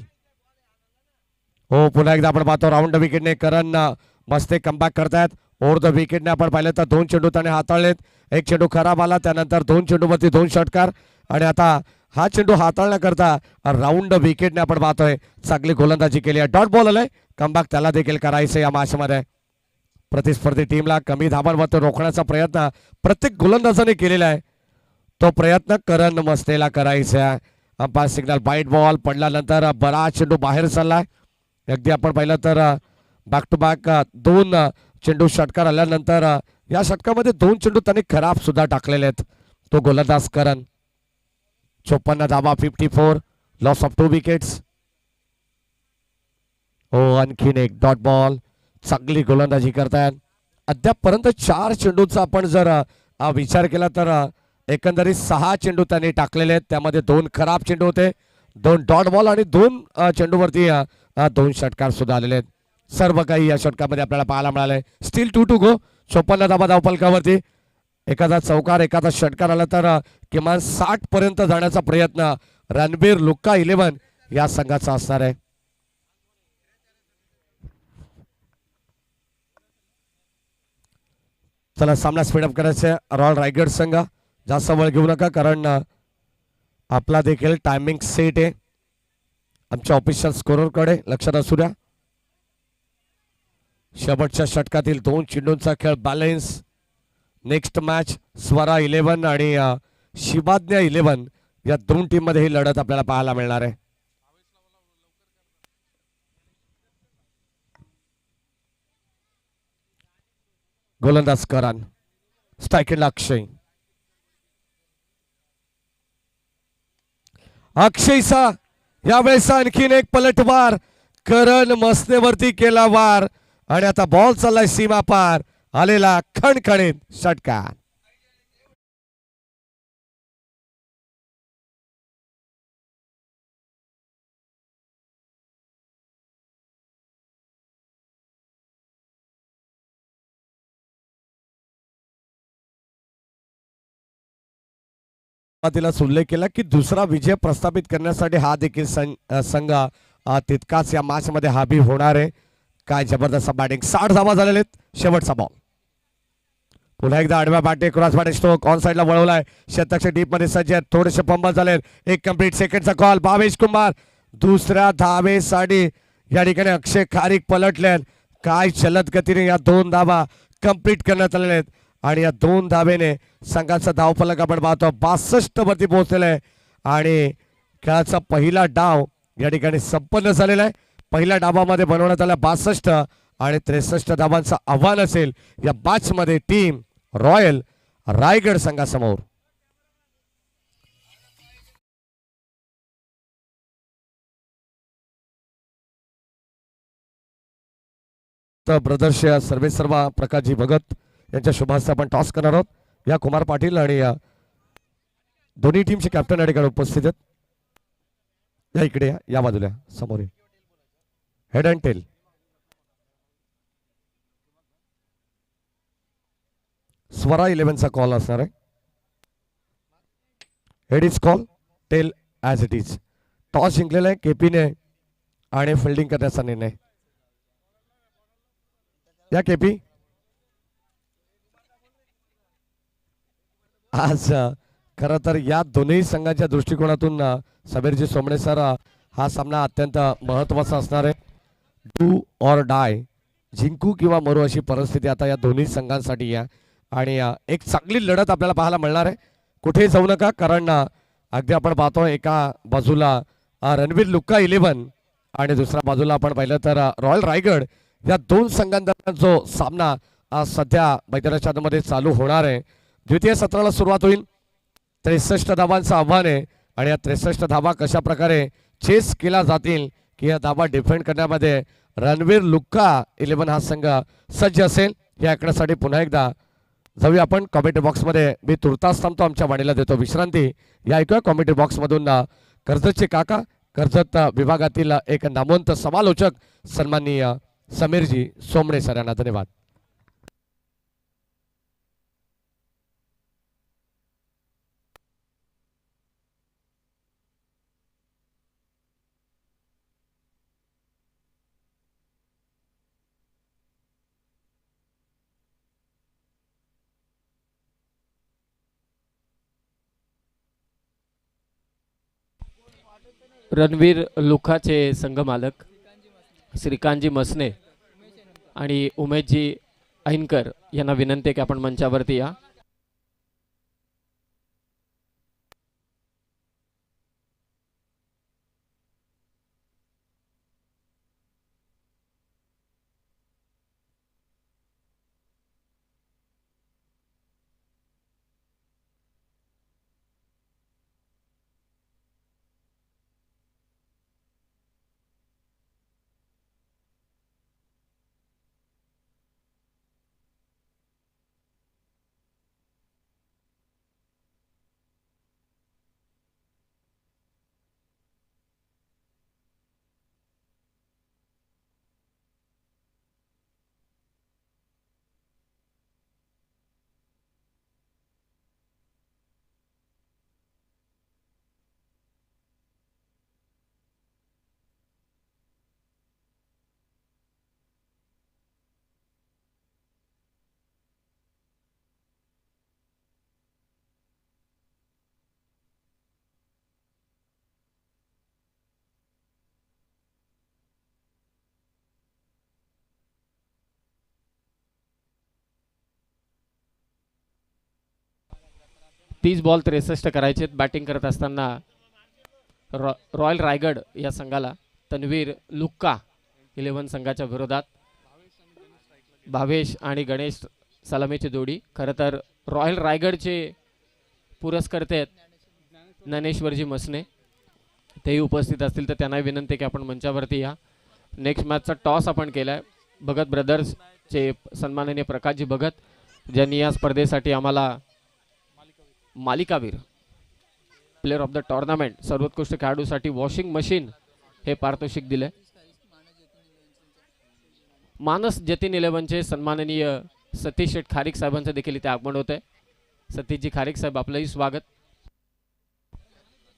हो, पुन्हा एकदा आपण पाहतो राऊंड विकेटने करण मस्त कमबॅक करतायत. ओव्हर द विकेटने आपण पाहिलं तर 2 चेंडू त्याने हाताळलेत. एक चेंडू खराब आला, त्यानंतर 2 चेंडूवरती 2 षटकार. आणि आता हा चेंडू हाताळण्याकरता राऊंड विकेटने आपण पाहतोय चांगली गोलंदाजी केली आहे. डॉट बॉल आलाय. कमबॅक त्याला देखील करायचं या मॅच मध्ये. प्रतिस्पर्धी टीमला कमी धावांवरती रोखण्याचा प्रयत्न प्रत्येक गोलंदाजाने केलेला आहे. तो प्रयत्न करण मस्तेला करायचा आहे. अंपायर सिग्नल बाईट बॉल पडल्यानंतर बराच चेंडू बाहेर चाललाय. अगदी आपण पाहिलं तर बॅक टू बॅक 2 चेंडू षटकार आल्यानंतर या षटकामध्ये 2 चेंडू त्यांनी खराब सुद्धा टाकलेले आहेत. तो गोलंदाज करण. 54 धावा, 54, लॉस ऑफ 2 विकेट्स. हो, आणखीन एक डॉट बॉल. चांगली गोलंदाजी करतायत. अद्यापपर्यंत 4 चेंडूचा आपण जर विचार केला तर एकंदरीत 6 चेंडू त्यांनी टाकलेले आहेत. त्यामध्ये 2 खराब चेंडू होते, 2 डॉट बॉल आणि 2 चेंडूवरती 2 षटकार सुद्धा आलेले आहेत. सर्व काही या षटकामध्ये आपल्याला पाहायला मिळालंय. Still 2 to go. 54 धाबा धावफलकावरती. एखादा चौकार एखादा षटकार आला तर किमान 60 पर्यंत जाण्याचा प्रयत्न रणबीर लुक्का 11 या संघाचा असणार आहे. चला सामना स्पीडअप करायचा. रॉयल रायगड संघ जास्त वेळ घेऊ नका कारण आपला देखील टायमिंग सेट आहे. आमच्या ऑफिशियल स्कोररकडे लक्षात असू द्या. शेवटच्या षटकातील 2 चेंडूंचा खेळ बॅलेन्स. नेक्स्ट मॅच स्वरा 11 आणि शिवाज्ञा 11 या 2 टीम मध्ये ही लढत आपल्याला पाहायला मिळणार आहे. गोलंदाज करान. स्ट्रायकिंगला अक्षय. अक्षयचा यावेळेस आणखीन एक पलटवार. करण मसनेवरती केला वार आणि आता बॉल चाललाय सीमा पार. आलेला खणखणीत षटकार. तिला उल्लेख केला की दुसरा विजय प्रस्थापित करण्यासाठी हा देखील संघ तितकाच या मॅच मध्ये हाबी होणार आहे. काय जबरदस्त बॅटिंग. 60 धावा झालेले आहेत. शेवटचा बॉल. पुन्हा एकदा आडव्या बॅटे क्रॉस बॅटे स्ट्रोक ऑन साइडला वळवलाय. शतकच्या डीप मध्ये सज्ज आहेत. थोडेसे पंबल झाले. एक कंप्लीट सेकंडचा कॉल. भावेश कुमार दुसऱ्या धावेसाठी या ठिकाणी अक्षय खारीक पलटले. काय जलद गतीने या 2 धावा कंप्लीट करण्यात आलेल्या आहेत आणि या 2 धावेने संघाचा धावफलक आपण पाहतो 62 वरती पोहोचलेला आहे आणि खेळाचा पहिला डाव या ठिकाणी संपन्न झालेला आहे. पहिल्या डावामध्ये बनवण्यात आला 62 आणि 63 धावांचं आव्हान असेल या मॅच मध्ये टीम रॉयल रायगड संघासमोर. ब्रदर्स सर्वे सर्व प्रकाशजी भगत यांच्या शुभास्ते आपण टॉस करणार आहोत. या कुमार पाटील आणि दोन्ही टीमचे कॅप्टन या ठिकाणी उपस्थित आहेत. या इकडे या बाजूला समोर. Head and tail. स्वरा 11चा कॉल असणार आहे. Head is call. Tail as it is. Toss जिंकलेला आहे केपीने आणि फिल्डिंग करण्याचा निर्णय. या केपी. आज खरं तर या दोन्ही संघाच्या दृष्टिकोनातून समीरजी सोमणे सर हा सामना अत्यंत महत्त्वाचा असणार आहे. Do or die. जिंकू किंवा मरू अशी परिस्थिती आता या दोन्ही संघांसाठी आहे आणि एक चांगली लढत आपल्याला पाहायला मिळणार आहे. कुठे जाऊ नका कारण अगदी आपण पाहतो एका बाजूला रणबीर लुक्का 11 आणि दुसऱ्या बाजूला आपण पाहिलं तर रॉयल रायगड या 2 संघांदरम्यान जो सामना सध्या मैदानाच्या मध्ये चालू होणार आहे. द्वितीय सत्राला सुरुवात होईल. 63 धावांचं आव्हान आहे आणि या 63 धावा कशा प्रकारे चेस केला जातील की या धावा डिफेंड करण्यामध्ये रणबीर लुक्का 11 हा संघ सज्ज असेल या आकड्यासाठी पुन्हा एकदा जाऊया आपण कॉमेंट्री बॉक्समध्ये. मी तुर्तास थांबतो. आमच्या वाणीला देतो विश्रांती. या ऐकूया कॉमेंट्री बॉक्समधून कर्जतचे काका कर्जत विभागातील एक नामवंत समालोचक सन्माननीय समीरजी सोमणे सर यांना धन्यवाद. रणवीर लुखाचे संघमालक श्रीकांतजी मसने आणि उमेशजी ऐनकर यांना विनंती आहे की आपण मंचावरती या. 30 बॉल 63 करायचे. बॅटिंग करत असताना रॉयल रायगड या संघाला तन्वीर लुक्का 11 संघाच्या विरोधात भावेश आणि गणेश सलामीची जोडी. खरं तर रॉयल रायगडचे पुरस्कर्ते आहेत ज्ञानेश्वरजी मसने, तेही उपस्थित असतील तर त्यांना विनंती की आपण मंचावरती या. नेक्स्ट मॅचचा टॉस आपण केलाय. भगत ब्रदर्सचे सन्माननीय प्रकाशजी भगत, ज्यांनी या स्पर्धेसाठी आम्हाला मालिकावीर, प्लेअर ऑफ द टुर्नामेंट, सर्वोत्कृष्ट खेळाडूसाठी वॉशिंग मशीन हे पारितोषिक दिले. मानस जतीन 11चे सन्माननीय सतीश शेठ खारीक साहेबांचं देखील इथे आगमन होत आहे. सतीशजी खारीक साहेब, आपलंही स्वागत.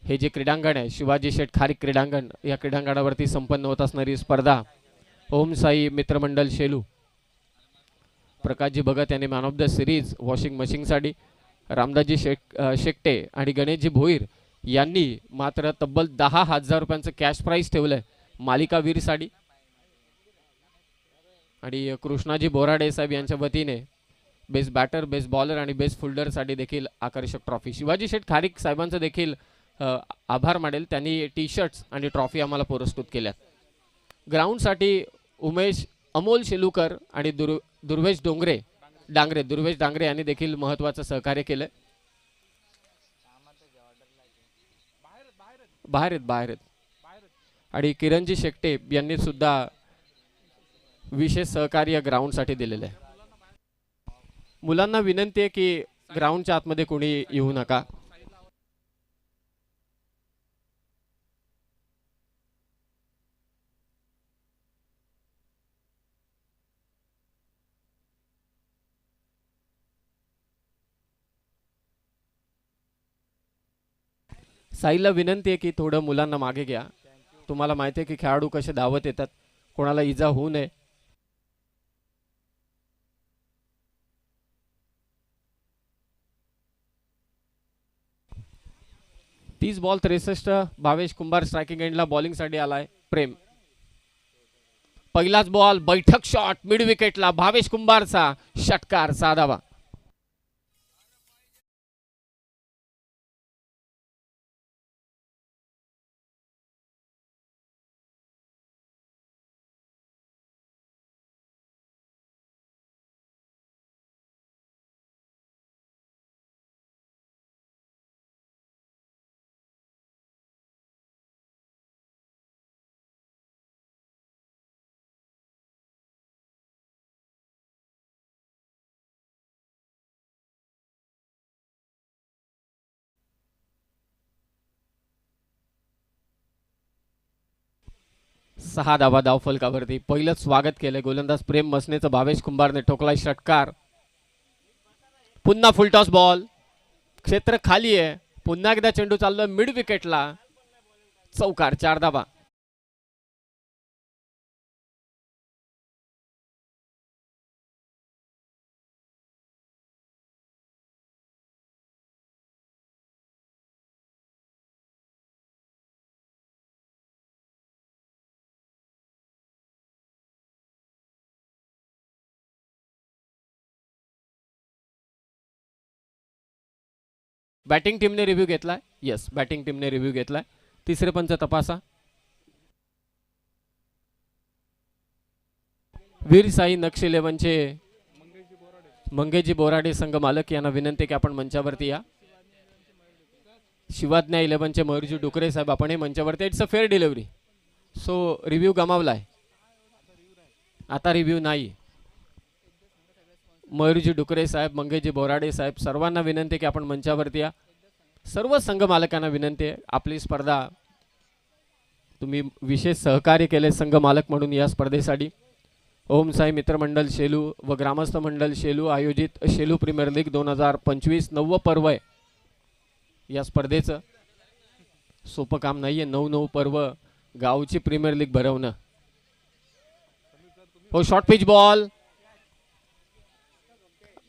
हे जे क्रीडांगण आहे शिवाजी शेठ खारीक क्रीडांगण, या क्रीडांगणावरती संपन्न होत असणारी स्पर्धा ओम साई मित्रमंडळ शेलू, प्रकाशजी भगत यांनी man of the series washing मशीनसाठी, रामदासजी शेकटे आणि गणेशजी भोईर यांनी मात्र तब्बल 10,000 रुपयांचं कॅश प्राईज ठेवलंय मालिकावीरसाठी. आणि कृष्णाजी बोराडे साहेब यांच्या वतीने बेस्ट बॅटर, बेस्ट बॉलर आणि बेस्ट फिल्डरसाठी देखील आकर्षक ट्रॉफी. शिवाजी शेठ खारीक साहेबांचं देखील आभार मानेल, त्यांनी टी शर्ट्स आणि ट्रॉफी आम्हाला पुरस्कृत केल्या. ग्राउंडसाठी उमेश अमोल शेलूकर आणि दुर्वेश डांगरे यांनी देखील महत्त्वाचं सहकार्य केलं. बाहेर आहेत. आणि किरणजी शेकटे यांनी सुद्धा विशेष सहकार्य ग्राउंडसाठी दिलेलं आहे. मुलांना विनंती आहे की ग्राउंडच्या आतमध्ये कोणी येऊ नका. साईला विनंती आहे की थोडं मुलांना मागे घ्या. तुम्हाला माहिती आहे की खेळाडू कसे धावत येतात, कोणाला इजा होऊ नये. तीस बॉल 63. भावेश कुंभार स्ट्रायकिंग एंडला बॉलिंगसाठी आलाय. प्रेम, पहिलाच बॉल, बैठक शॉट मिड विकेटला, भावेश कुंभारचा षटकार, 6 धावा. सहा धावा धावफलकावरती. पहिलंच स्वागत केलंय गोलंदाज प्रेम मसनेचं. भावेश कुंभारने ठोकलाय षटकार. पुन्हा फुलटॉस बॉल, क्षेत्र खाली आहे. पुन्हा एकदा चेंडू चाललोय मिड विकेटला, चौकार, 4 धावा. बॅटिंग टीमने रिव्ह्यू घेतलाय. येस, बॅटिंग टीमने रिव्ह्यू घेतलाय. तिसरे पंच तपासा. वीर साई नक्ष 11चे मंगेशजी बोराडे संघ मालक यांना विनंती की आपण मंचावरती या. शिवाज्ञा 11चे मयूरजी डुकरे साहेब, आपण हे मंचावरती. It's a fair delivery. So review गमावलाय, आता रिव्ह्यू नाही. मयूरजी डुकरे साहेब, मंगेशजी बोराडे साहेब, सर्वांना विनंती की आपण मंचावरती या. सर्व संघ मालकांना विनंती आहे, आपली स्पर्धा तुम्ही विशेष सहकार्य केले संघ मालक म्हणून या स्पर्धेसाठी. ओम साई मित्रमंडळ शेलू व ग्रामस्थ मंडळ शेलू आयोजित शेलू प्रीमियर लीग 2025 9वं पर्व आहे. या स्पर्धेचं सोपं काम नाहीये. 9 पर्व गावची प्रीमियर लीग भरवणं. हो, शॉर्ट पिच बॉल,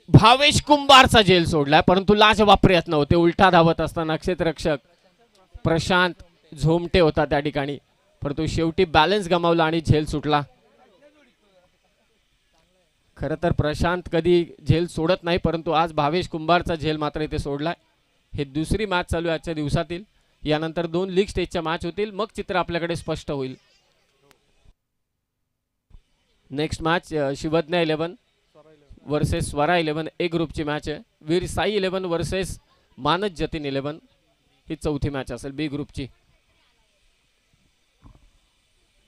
भावेश कुंभारचा झेल सोडलाय, परंतु लाजवाब प्रयत्न होते. उलटा धावत असताना क्षेत्ररक्षक प्रशांत झोमटे होता त्या ठिकाणी, परंतु शेवटी बॅलन्स गमावला आणि झेल सुटला. खरं तर प्रशांत कधी झेल सोडत नाही, परंतु आज भावेश कुंभारचा झेल मात्र इथे सोडलाय. हे दुसरी मॅच चालू आहे आजच्या दिवसातील. यानंतर 2 लीग स्टेजच्या मॅच होतील, मग चित्र आपल्याकडे स्पष्ट होईल. Next match शिवज्ञ 11 versus Swara 11 A ग्रुपची मॅच आहे. वीर साई 11 वर्सेस मानस जतीन 11 ही चौथी मॅच असेल बी ग्रुपची.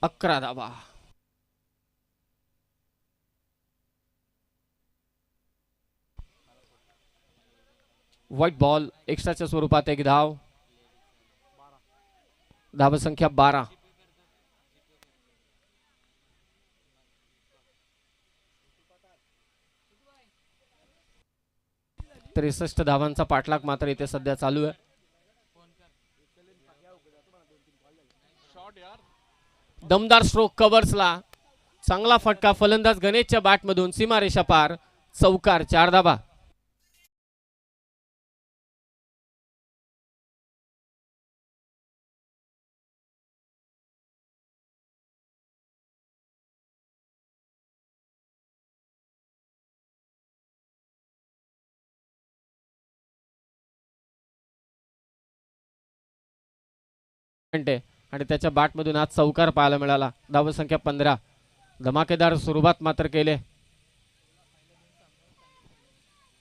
11 धावा. व्हाईट बॉल एक्स्ट्राच्या स्वरूपात एक धाव. धाव संख्या 12. त्रेसष्ट धावांचा पाठलाग मात्र इथे सध्या चालू आहे. दमदार स्ट्रोक कव्हर्सला. चांगला फटका फलंदाज गणेशच्या बॅटमधून सीमारेषा पार. चौकार. 4 धावा. आणि त्याच्या बॅटमधून आज चौकार पाहायला मिळाला. धाव संख्या 15. धमाकेदार सुरुवात मात्र केले.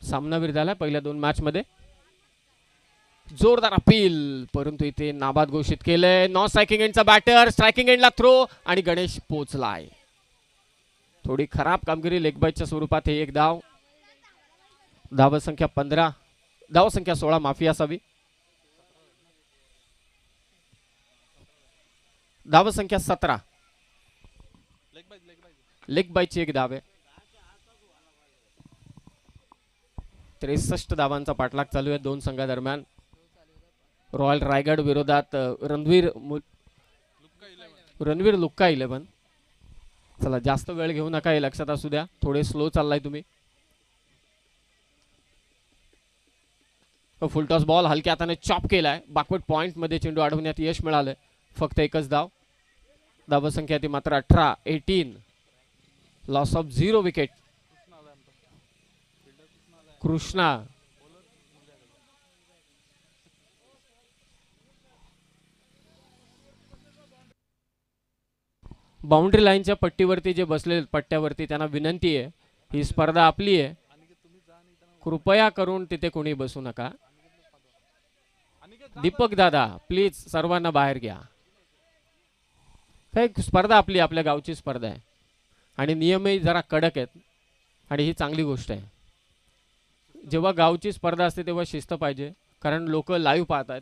सामनावीर झाला पहिल्या 2 मॅच मध्ये. जोरदार अपील परंतु इथे नाबाद घोषित केले. नॉन स्ट्रायकिंग एंडचा बॅटर. स्ट्रायकिंग एंडला थ्रो आणि गणेश पोचलाय. थोडी खराब कामगिरी लेग बायच्या स्वरूपात. हे एक धाव. धाव संख्या 15. धाव संख्या 16 माफी असावी. धाव संख्या 17. लेग बायची एक धाव आहे. 63 धावांचा पाठलाग चालू आहे 2 संघादरम्यान. रॉयल रायगड विरोधात रणवीर लुक्का 11. चला जास्त वेळ घेऊ नका, हे लक्षात असू द्या. थोडे स्लो चाललाय तुम्ही. फुलटॉस बॉल हलक्या हाताने चॉप केलाय. बॅकवर्ड पॉइंट मध्ये चेंडू अडवण्यात यश मिळालंय. फक्त एकच धाव. धाव संख्या ती मात्र 18. Loss of 0 wicket. Krishna boundary लाईनच्या पट्टीवरती जे बसले पट्ट्यावरती त्यांना विनंती आहे, ही स्पर्धा आपली आहे, कृपया करून तिथे कोणी बसू नका. दीपक दादा प्लीज सर्वांना बाहेर घ्या. स्पर्धा आपली, आपल्या गावची स्पर्धा आहे आणि नियमही जरा कडक आहेत आणि ही चांगली गोष्ट आहे. जेव्हा गावची स्पर्धा असते तेव्हा शिस्त पाहिजे, कारण लोक लाईव्ह पाहतात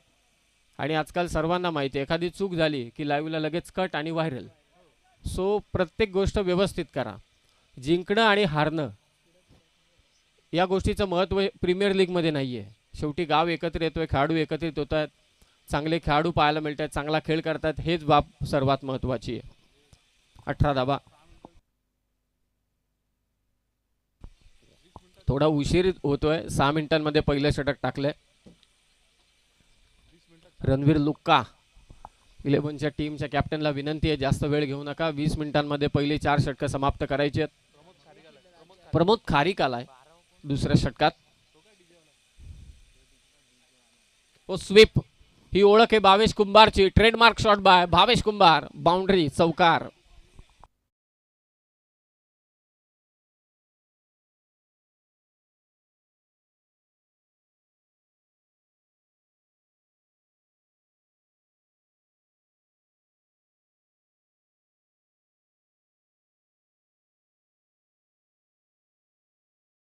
आणि आजकाल सर्वांना माहिती आहे एखादी चूक झाली की लाईव्हला लगेच कट आणि व्हायरल. सो प्रत्येक गोष्ट व्यवस्थित करा. जिंकणं आणि हारणं या गोष्टीचं महत्त्व प्रीमियर लीगमध्ये नाही आहे. शेवटी गाव एकत्र येतोय, खेळाडू एकत्रित होत आहेत, चांगले खेळाडू पाहायला मिळत आहेत, चांगला खेळ करतात, हेच बाब सर्वात महत्त्वाची आहे. 18 धावा. थोडा उशीर होतोय. 6 मिनिटांमध्ये पहिलं षटक टाकलंय. रणवीर लुक्का 11च्या टीमच्या कॅप्टनला विनंती आहे जास्त वेळ घेऊ नका. 20 मिनिटांमध्ये पहिली 4 षटकं समाप्त करायची आहेत. प्रमोद खारीक आलाय दुसऱ्या षटकात. ओ स्वीप, ही ओळख आहे भावेश कुंभारची. Trademark shot by Bhavesh Kumbhar. Boundary. चौकार.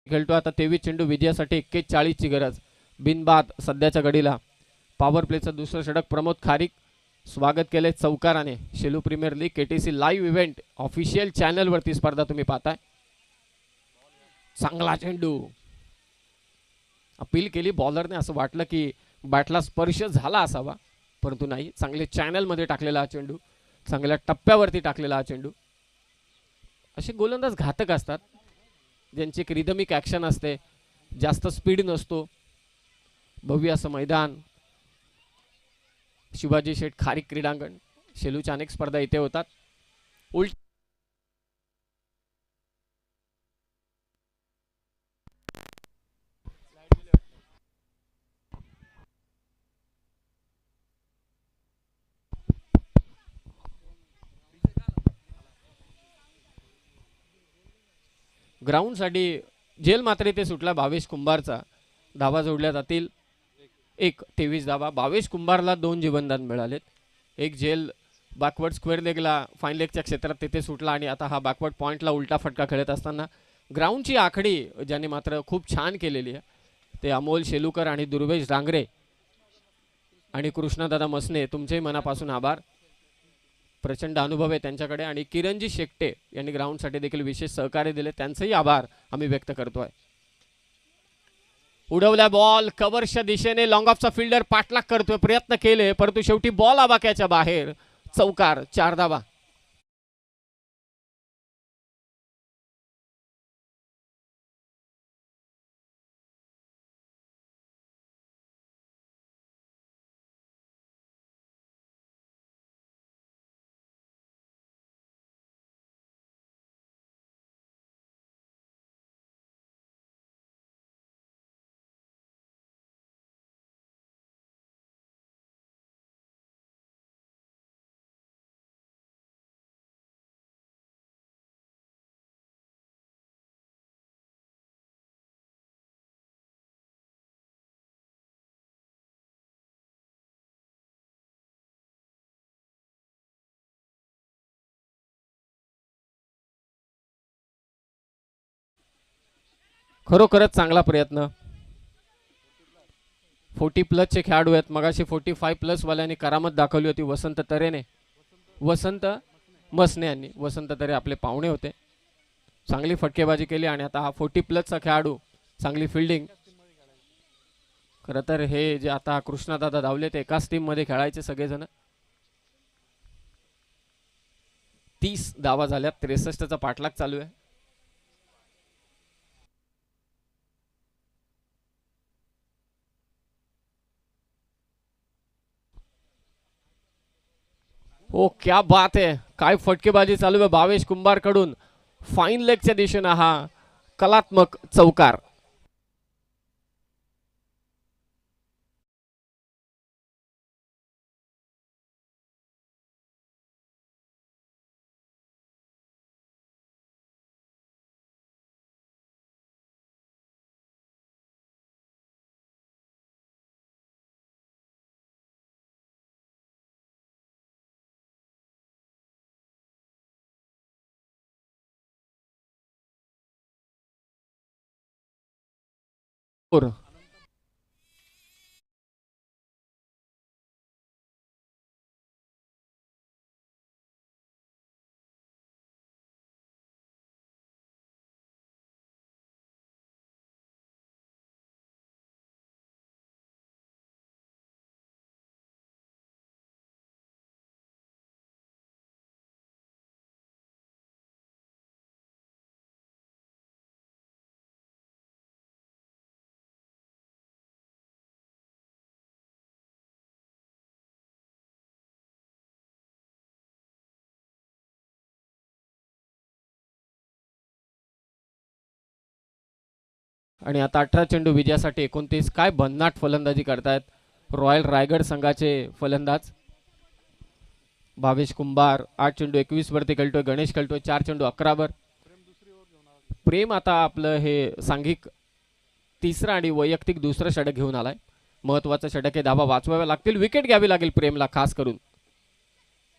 खेळतो आता 23 चेंडू विजयासाठी 41 ची गरज. बिनबाद सध्याच्या घडीला. पॉवर प्लेचं दुसरं षटक प्रमोद खारीक. स्वागत केले चौकाराने. Shelu premier league KTC live event official channel वरती स्पर्धा तुम्ही पाहताय. चांगला चेंडू. अपील केली बॉलरने, असं वाटलं की बॅटला स्पर्श झाला असावा परंतु नाही. चांगले चॅनल मध्ये टाकलेला हा चेंडू, चांगल्या टप्प्यावरती टाकलेला हा चेंडू. असे गोलंदाज घातक असतात ज्यांची एक रिदमिक ॲक्शन असते, जास्त स्पीड नसतो. भव्य असं मैदान. शिवाजी शेठ खारीक क्रीडांगण. शेलूच्या अनेक स्पर्धा इथे होतात. उलट ग्राउंडसाठी झेल मात्र इथे सुटला भावेश कुंभारचा. धावा जोडल्या जातील. 23 धावा. भावेश कुंभारला 2 जीवनदान मिळालेत. एक झेल बॅकवर्ड स्क्वेअर लेगला फाईन लेगच्या क्षेत्रात तिथे सुटला आणि आता हा बॅकवर्ड पॉईंटला उलटा फटका खेळत असताना ग्राउंडची आखडी ज्याने मात्र खूप छान केलेली आहे ते अमोल शेलूकर आणि दुर्वेश डांगरे आणि कृष्णदादा मसने, तुमचेही मनापासून आभार. प्रचंड अनुभव आहे त्यांच्याकडे. आणि किरणजी शेकटे यांनी ग्राउंडसाठी देखील विशेष सहकार्य दिले, त्यांचेही आभार आम्ही व्यक्त करतोय. उडवला बॉल कव्हरच्या दिशेने. लॉंग ऑफचा फिल्डर पाठलाग करतोय, प्रयत्न केले परंतु शेवटी बॉल आबाक्याच्या बाहेर. चौकार. 4 धावा. खरोखरच चांगला प्रयत्न. 40+ खेळाडू आहेत. मगाशी 45+ वाल्यांनी करामत दाखवली होती वसंत तरेने, वसंत मसने यांनी. वसंत तरे आपले पाहुणे होते. चांगली फटकेबाजी केली आणि आता हा 40+ खेळाडू. चांगली फिल्डिंग. खरं तर हे जे आता कृष्णदादा धावले ते एकाच टीम मध्ये खेळायचे सगळेजण. 30 धावा झाल्यात. 63चा पाठलाग चालू आहे. ओ क्या बात आहे. काय फटकेबाजी चालू आहे भावेश कुंभार कडून. फाईन लेगच्या दिशेने हा कलात्मक चौकार. आणि आता 18 चेंडू विजयासाठी 29. काय भन्नाट फलंदाजी करतायत रॉयल रायगड संघाचे फलंदाज. भावेश कुंभार 8 चेंडू 21 वरती खेळतोय. गणेश खेळतोय 4 चेंडू 11 वर. प्रेम आता आपलं हे सांघिक तिसरा आणि वैयक्तिक दुसरं षटक घेऊन आलाय. महत्वाचं षटक हे. धावा वाचवाव्या लागतील. विकेट घ्यावी लागेल प्रेमला खास करून.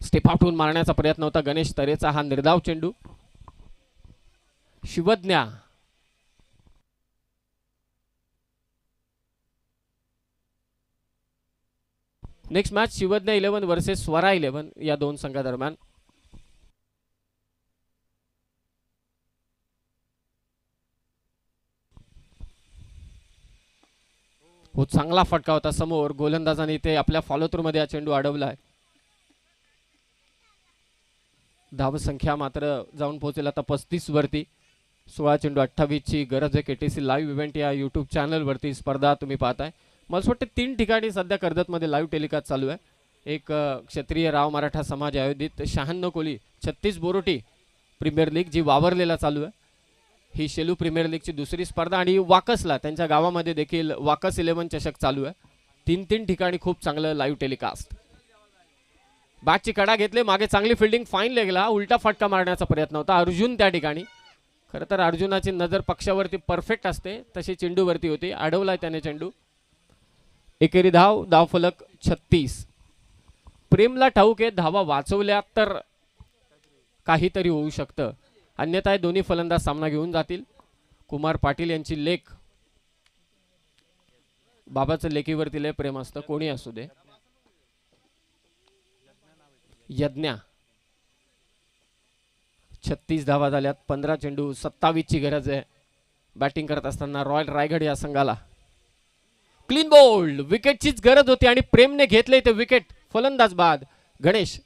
स्टेप आउटहून मारण्याचा प्रयत्न होता गणेश तरेचा. हा निर्धाव चेंडू. शिवज्ञा नेक्स्ट मॅच शिवज्ञा 11 वर्सेस स्वरा 11 या दोन संघादरम्यान. हो चांगला फटका होता समोर. गोलंदाजाने इथे आपल्या फॉलो थ्रू मध्ये हा चेंडू अडवलाय. धाव संख्या मात्र जाऊन पोहोचेल आता 35 वरती. 16 चेंडू 28 ची गरज आहे. केटीसी लाईव्ह इव्हेंट या यूट्यूब चॅनल वरती स्पर्धा तुम्ही पाहताय. मला असं वाटतं 3 ठिकाणी सध्या कर्जतमध्ये लाईव्ह टेलिकास्ट चालू आहे. एक क्षत्रिय राव मराठा समाज आयोजित 96 कोली 36 बोरोटी प्रीमियर लीग जी वावरलेला चालू आहे. ही शेलू प्रीमियर लीगची दुसरी स्पर्धा. आणि वाकसला त्यांच्या गावामध्ये देखील वाकस 11 चषक चालू आहे. 3 ठिकाणी खूप चांगलं लाईव्ह टेलिकास्ट. बॅटची कडा घेतले मागे. चांगली फिल्डिंग फाईन लेगला. उलटा फटका मारण्याचा प्रयत्न होता अर्जुन त्या ठिकाणी. खरं तर अर्जुनाची नजर पक्षावरती परफेक्ट असते, तशी चेंडूवरती होती. अडवलाय त्याने चेंडू. एकेरी धाव, धावफलक 36. प्रेमला ठाऊक आहे धावा वाचवल्या तर काहीतरी होऊ शकतं, अन्यथा दोन्ही फलंदाज सामना घेऊन जातील. कुमार पाटील यांची लेख, बाबाचं लेखीवरती लय प्रेम असतं, कोणी असू दे. यज्ञा 36 धावा झाल्यात, 15 चेंडू, 27 ची गरज आहे बॅटिंग करत असताना रॉयल रायगड या संघाला. क्लीन बोल्ड, विकेटचीच गरज होती आणि प्रेमने घेतले ते विकेट. फलंदाज बाद गणेश.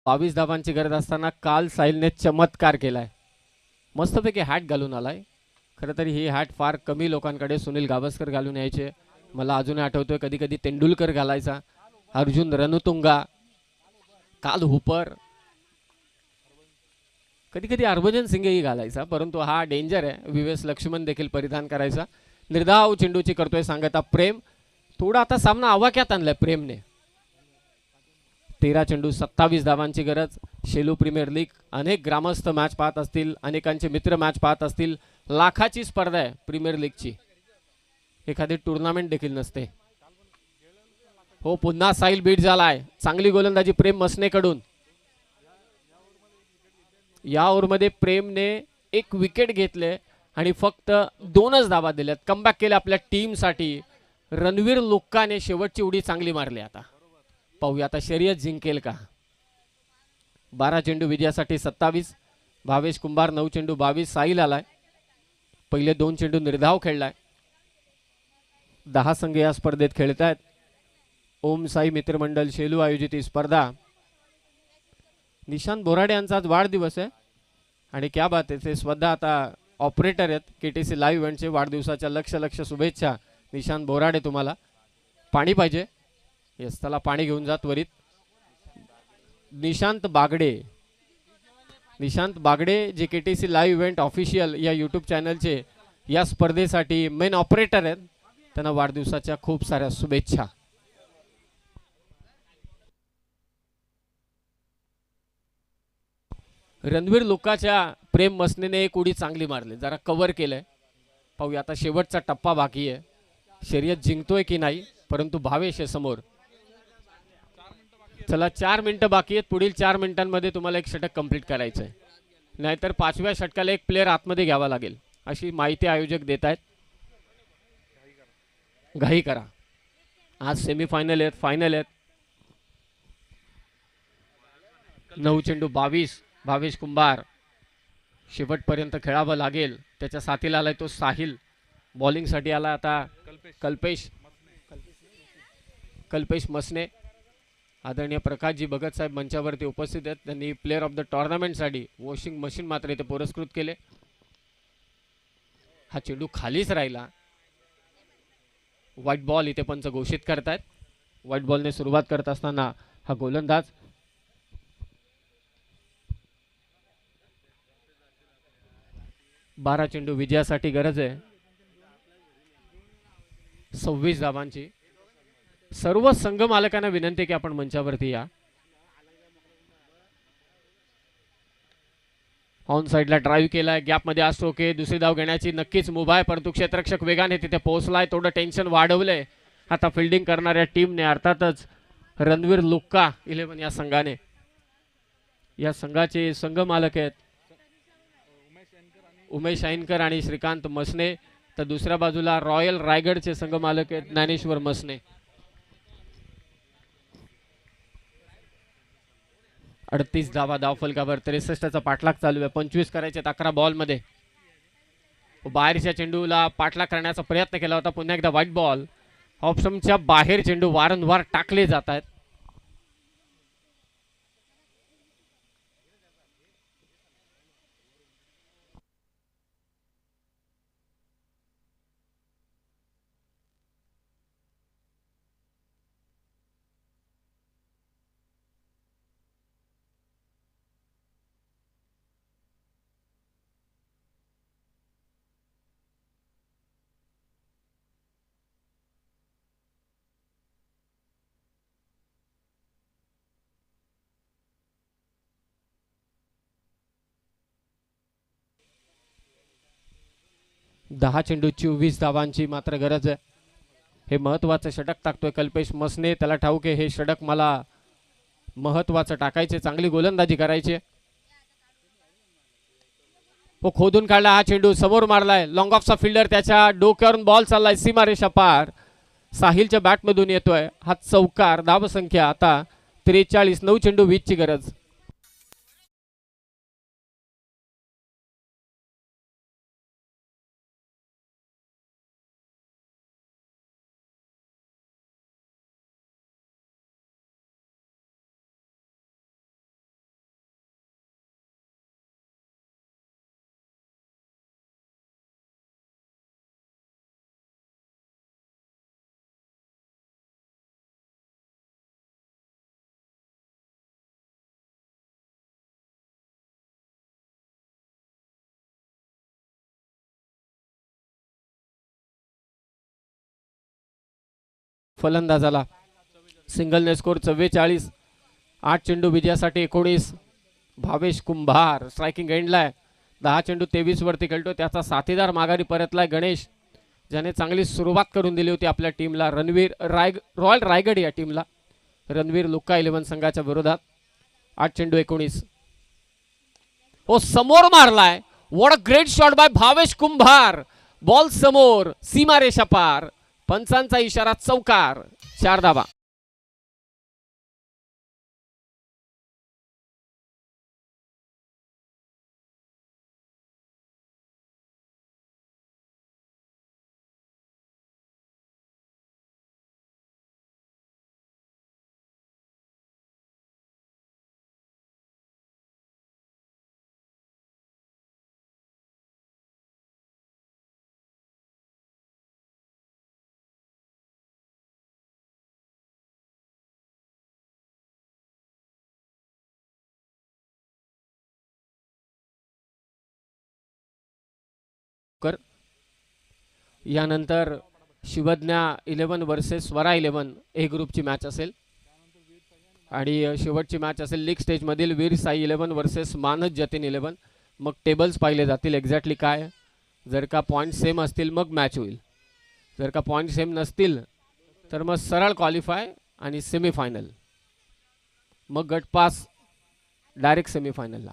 बावीस धावांची गरज असताना काल साहिलने चमत्कार केलाय. मस्तपैकी हॅट घालून आलाय. खरं तर ही हॅट फार कमी लोकांकडे, सुनील गावस्कर घालून यायचे. मला अजूनही आठवतोय कधी कधी तेंडुलकर घालायचा, अर्जुन रणतुंगा, काल हुपर, कधी कधी हरभजन सिंगही घालायचा. परंतु हा डेंजर आहे, विवेस लक्ष्मण देखील परिधान करायचा. निर्धाव चेंडूची करतोय सांगता प्रेम. थोडा आता सामना आवाक्यात आणलाय प्रेमने. 13 चेंडू, 27 धावांची गरज. शेलू प्रीमियर लीग, अनेक ग्रामस्थ मॅच पाहत असतील, अनेकांचे मित्र मॅच पाहत असतील. लाखाची स्पर्धा आहे प्रीमियर लीगची, एखादी टुर्नामेंट देखील नसते. हो, पुन्हा साहिल बीट झालाय. चांगली गोलंदाजी प्रेम मसनेकडून. या ओव्हरमध्ये प्रेमने एक विकेट घेतले आणि फक्त 2च धावा दिल्यात. कमबॅक केले आपल्या टीमसाठी. रणवीर लुक्काने शेवटची उडी चांगली मारली. आता पाहूया आता शर्यत जिंकेल का. 12 चेंडू विजयासाठी 27. भावेश कुंभार 9 चेंडू 22. साहिल आलाय. पहिले 2 चेंडू निर्धाव खेळलाय. 10 संघ या स्पर्धेत खेळत आहेत. ओम साई मित्रमंडळ शेलू आयोजित ही स्पर्धा. निशांत बोराडे यांचा आज वाढदिवस आहे आणि क्या बात आहे, ते स्वतः आता ऑपरेटर आहेत केटीसी लाईव्ह इव्हेंटचे. वाढदिवसाच्या लक्ष शुभेच्छा निशांत बोराडे तुम्हाला. पाणी पाहिजे? येस, त्याला पाणी घेऊन जा त्वरित. निशांत बागडे जे केटीसी लाईव्ह इव्हेंट ऑफिशियल या यूट्यूब चॅनलचे या स्पर्धेसाठी मेन ऑपरेटर आहेत, त्यांना वाढदिवसाच्या खूप साऱ्या शुभेच्छा. रणवीर लुक्काच्या प्रेम मसनेने एक उडी चांगली मारली, जरा कव्हर केलंय. पाहूया आता शेवटचा टप्पा बाकी आहे. शर्यत जिंकतोय की नाही, परंतु भावेश आहे समोर. चला 4 मिनिटं बाकी आहेत. पुढील 4 मिनिटांमध्ये तुम्हाला एक षटक कंप्लीट करायचं आहे, नाहीतर 5व्या षटकाला एक प्लेअर आतमध्ये घ्यावा लागेल, अशी माहिती आयोजक देत आहेत. घाई करा, आज सेमीफायनल आहेत, फायनल आहेत. 9 चेंडू 22. भावेश कुंभार शेवटपर्यंत खेळावं लागेल. त्याच्या साथीला आलाय तो साहिल. बॉलिंगसाठी आला आता कल्पेश मसने. आदरणीय प्रकाशजी भगत साहेब मंचावरती उपस्थित आहेत. त्यांनी प्लेअर ऑफ द टुर्नामेंटसाठी वॉशिंग मशीन मात्र इथे पुरस्कृत केले. हा चेंडू खालीच राहिला. व्हाईट बॉल इथे पंच घोषित करतायत. व्हाईट बॉलने सुरुवात करत असताना हा गोलंदाज. बारा चेंडू विजयासाठी गरज आहे 26 धावांची. सर्व संघ मालकांना विनंती की आपण मंचावरती या. ऑन साइडला ड्राईव्ह केलाय, गॅप मध्ये असतो. ओके, दुसरी धाव घेण्याची नक्कीच मुभा आहे, परंतु क्षेत्ररक्षक वेगाने तिथे पोहोचलाय. थोडं टेन्शन वाढवलंय आता फिल्डिंग करणाऱ्या टीमने, अर्थातच रणवीर लुक्का 11 या संघाने. या संघाचे संघ मालक आहेत उमेश ऐनकर आणि श्रीकांत मसने, तर दुसऱ्या बाजूला रॉयल रायगडचे संघ मालक आहेत ज्ञानेश्वर मसने. 38 धावा धाव फलकावर. 63चा पाठलाग चालू आहे. 25 करायचे 11 बॉल मध्ये. बाहेरच्या चेंडूला पाठलाग करण्याचा प्रयत्न केला होता. पुन्हा एकदा व्हाईट बॉल. ऑप्शनच्या बाहेर चेंडू वारंवार टाकले जात आहेत. दहा चेंडू 24 धावांची मात्र गरज आहे. हे महत्वाचं षटक टाकतोय कल्पेश मसने. त्याला ठाऊक आहे हे षटक मला महत्वाचं टाकायचे. चांगली गोलंदाजी करायची. तो खोदून काढला. हा चेंडू समोर मारलाय. लॉंग ऑफचा फिल्डर त्याच्या डोक्यावरून बॉल चाललाय सीमारेषा पार. साहिलच्या बॅट मधून येतोय हा चौकार. धाव संख्या आता 43. 9 चेंडू 20 ची गरज. फलंदाजाला सिंगलने स्कोर 44. 8 चेंडू विजयासाठी 19. भावेश कुंभार स्ट्रायकिंग एंडला. 10 चेंडू 23 वरती खेळतो. त्याचा साथीदार माघारी परतलाय गणेश, ज्याने चांगली सुरुवात करून दिली होती आपल्या टीमला. रॉयल रायगड या टीमला रणवीर लुक्का 11 संघाच्या विरोधात. 8 चेंडू 19. हो समोर मारलाय. What a great shot by Bhavesh Kumbhar. Ball समोर सीमारेषा पार. पंचांचा इशारा चौकार. 4 धावा. यानंतर शिवज्ञा 11 वर्सेस स्वरा 11 ए ग्रुपची मॅच असेल. आणि शेवटची मॅच असेल लीग स्टेज मधील वीर साई 11 वर्सेस मानस जतीन 11. मग टेबल्स पाहिले जातील एक्झॅक्टली काय. जर का पॉईंट सेम असतील मग मॅच होईल. जर का पॉईंट सेम नसतील तर मग सरळ क्वालिफाय आणि सेमीफायनल. मग गट पास डायरेक्ट सेमीफायनलला.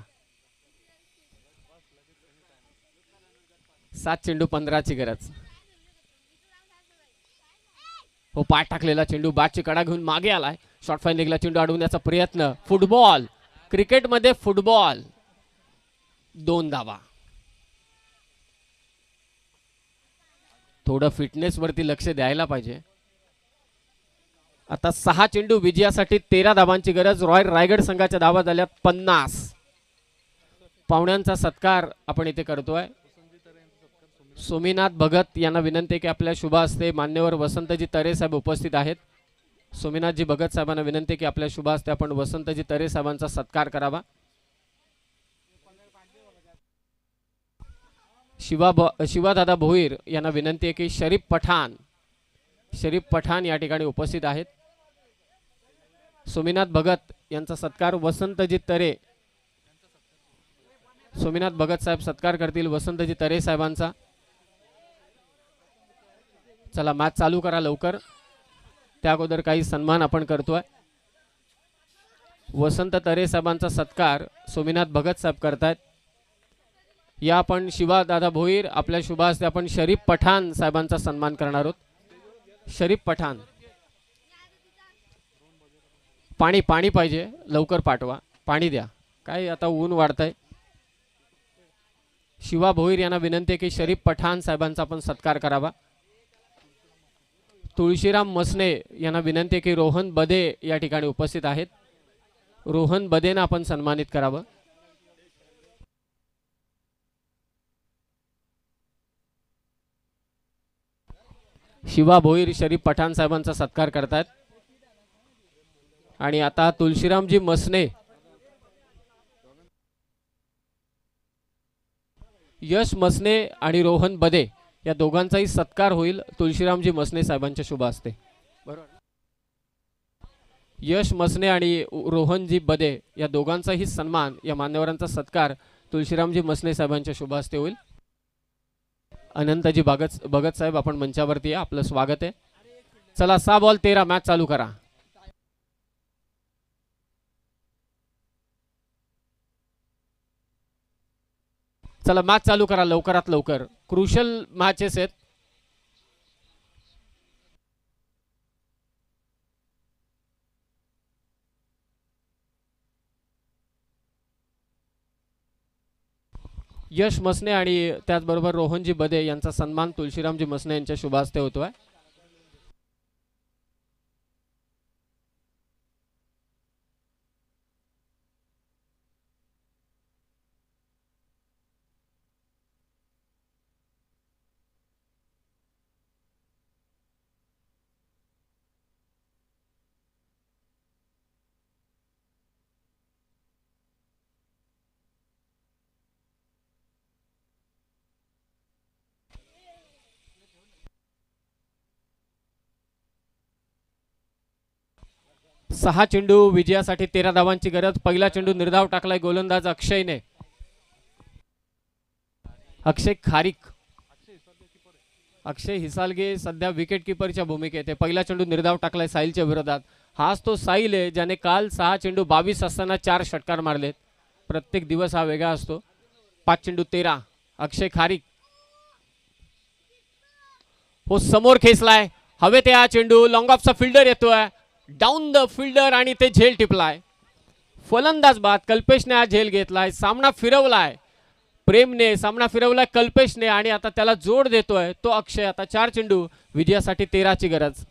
7 चेंडू 15 ची गरज. हो पाय टाकलेला चेंडू बॅटची कडा घेऊन मागे आलाय. शॉर्ट फाईन लेगला चेंडू अडवण्याचा प्रयत्न. फुटबॉल. क्रिकेटमध्ये फुटबॉल. 2 धावा. थोडं फिटनेस वरती लक्ष द्यायला पाहिजे. आता 6 चेंडू विजयासाठी 13 धावांची गरज. रॉयल रायगड संघाच्या धावा झाल्या 50. पाहुण्यांचा सत्कार आपण इथे करतोय. सोमीनाथ भगत यांना विनंती आहे की आपल्या शुभ हस्ते मान्यवर वसंतजी तरे साहेब उपस्थित आहेत. सोमीनाथजी भगत साहेबांना विनंती आहे की आपल्या शुभ हस्ते आपण वसंतजी तरे साहेबांचा सत्कार करावा. शिवादादा भोईर यांना विनंती आहे की शरीफ पठाण या ठिकाणी उपस्थित आहेत. सोमीनाथ भगत यांचा सत्कार वसंतजी तरे. सोमीनाथ भगत साहेब सत्कार करतील वसंतजी तरे साहेबांचा. चला मॅच चालू करा लवकर. त्या अगोदर काही सन्मान आपण करतोय. वसंत तरे साहेबांचा सत्कार सोमीनाथ भगत साहेब करतायत. या आपण शिवादादा भोईर आपल्या शुभ हस्ते आपण शरीफ पठाण साहेबांचा सन्मान करणार आहोत. शरीफ पठाण. पाणी पाहिजे लवकर पाठवा. पाणी द्या. काय आता ऊन वाढतंय. शिवा भोईर यांना विनंती आहे की शरीफ पठाण साहेबांचा आपण सत्कार करावा. तुळशीराम मसने यांना विनंती आहे की रोहन बदे या ठिकाणी उपस्थित आहेत. रोहन बदेना आपण सन्मानित करावं. शिवा भोईर शरीफ पठाण साहेबांचा सत्कार करतात. आणि आता तुळशीरामजी मसने, यश मसने आणि रोहन बदे या दोघांचाही सत्कार होईल तुळशीरामजी मसने साहेबांच्या शुभ हस्ते. बरोबर. यश मसने आणि रोहनजी बदे या दोघांचाही सन्मान, या मान्यवरांचा सत्कार तुळशीरामजी मसने साहेबांच्या शुभ हस्ते होईल. अनंतजी भगत साहेब आपण मंचावरती या, आपलं स्वागत आहे. चला 6 बॉल 13 मॅच चालू करा. चला मॅच चालू करा लवकरात लवकर. क्रुशल मॅचेस आहेत. यश मसने आणि त्याचबरोबर रोहनजी बदे यांचा सन्मान तुळशीरामजी मसने यांच्या शुभ हस्ते होतोय. सहा चेंडू विजयासाठी 13 धावांची गरज. पहिला चेंडू निर्धाव टाकलाय गोलंदाज अक्षयने. अक्षय खारीक, अक्षय हिसालगे सध्या विकेट किपरच्या भूमिकेत आहे. पहिला चेंडू निर्धाव टाकलाय साहिलच्या विरोधात. हाच तो साहिल आहे ज्याने काल 6 चेंडू 22 असताना 4 षटकार मारलेत. प्रत्येक दिवस हा वेगळा असतो. 5 चेंडू 13. अक्षय खारीक हो समोर खेचलाय. हवे ते हा चेंडू. लॉंग ऑफचा फिल्डर येतोय. डाऊन द फिल्डर आणि ते झेल टिपलाय. फलंदाज बाद कल्पेशने हा झेल घेतलाय. सामना फिरवलाय प्रेमने, सामना फिरवलाय कल्पेशने आणि आता त्याला जोड देतोय तो अक्षय. आता 4 चेंडू विजयासाठी 13 ची गरज.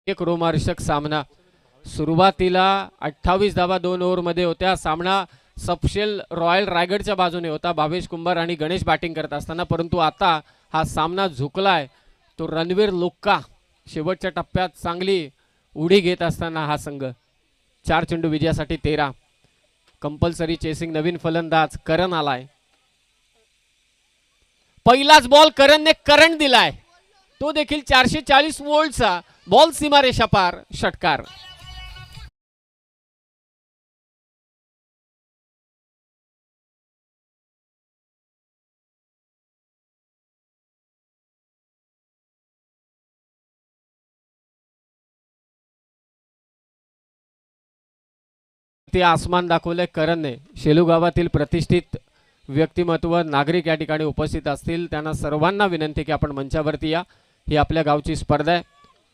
एक रोमांचक सामना. सुरुवातीला 28 धावा 2 ओव्हरमध्ये होत्या. सामना सपशेल रॉयल रायगडच्या बाजूने होता भावेश कुंभार आणि गणेश बॅटिंग करत असताना, परंतु आता हा सामना झुकलाय. तो रणवीर लुक्का शेवटच्या टप्प्यात चांगली उडी घेत असताना हा संघ. 4 चेंडू विजयासाठी 13. कंपल्सरी चेसिंग नवीन फलंदाज करण आलाय. पहिलाच बॉल करणने करंट दिलाय. तो देखील 440 वोल्टचा बॉल सीमारेषा पार षटकार. ते आसमान दाखवले करणने. शेलू गावातील प्रतिष्ठित व्यक्तिमत्व नागरिक या ठिकाणी उपस्थित असतील. त्यांना सर्वांना विनंती की आपण मंचावरती या. ही आपल्या गावची स्पर्धा आहे.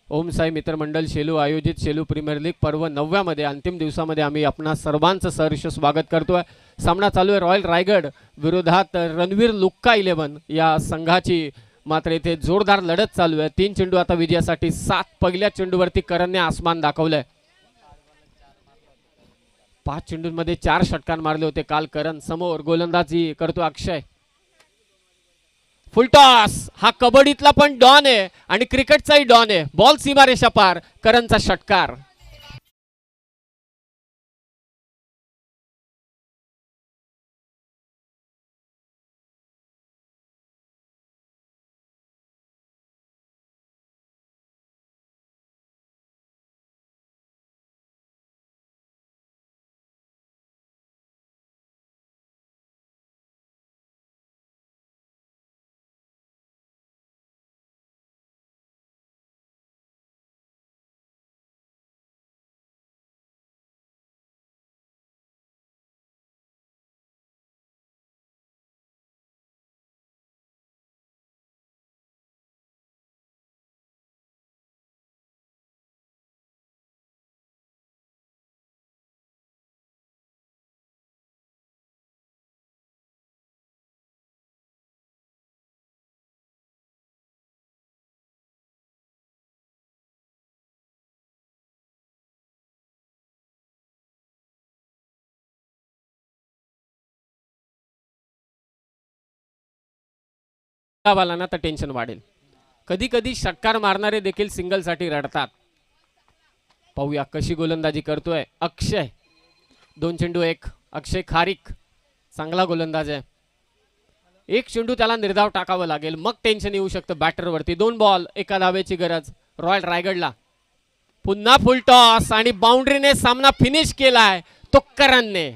ओम साई मित्रमंडळ शेलू आयोजित शेलू प्रीमियर लीग पर्व 9व्या मध्ये अंतिम दिवसामध्ये आम्ही आपणा सर्वांचं सहर्ष स्वागत करतोय. सामना चालू आहे रॉयल रायगड विरोधात रणवीर लुक्का 11 या संघाची. मात्र इथे जोरदार लढत चालू आहे. 3 चेंडू आता विजयासाठी 7. पहिल्या चेंडूवरती करणने आसमान दाखवलंय. 5 चेंडूंमध्ये 4 षटकार मारले होते काल करण. समोर गोलंदाजी करतो अक्षय. फुलटॉस. हा कबड्डीतला पण डॉन आहे आणि क्रिकेटचाही डॉन आहे. बॉल सीमारेषा पार. करणचा षटकार. आला ना तर टेन्शन वाढेल. कधी कधी षटकार मारणारे देखील सिंगलसाठी रडतात. पाहूया कशी गोलंदाजी करतोय अक्षय. 2 चेंडू 1. अक्षय खारीक चांगला गोलंदाज आहे. 1 चेंडू त्याला निर्धाव टाकावं लागेल, मग टेन्शन येऊ शकतं बॅटरवरती. 2 बॉल 1 धावेची गरज रॉयल रायगडला. पुन्हा फुल टॉस आणि बाउंड्रीने सामना फिनिश केलाय तो करणने.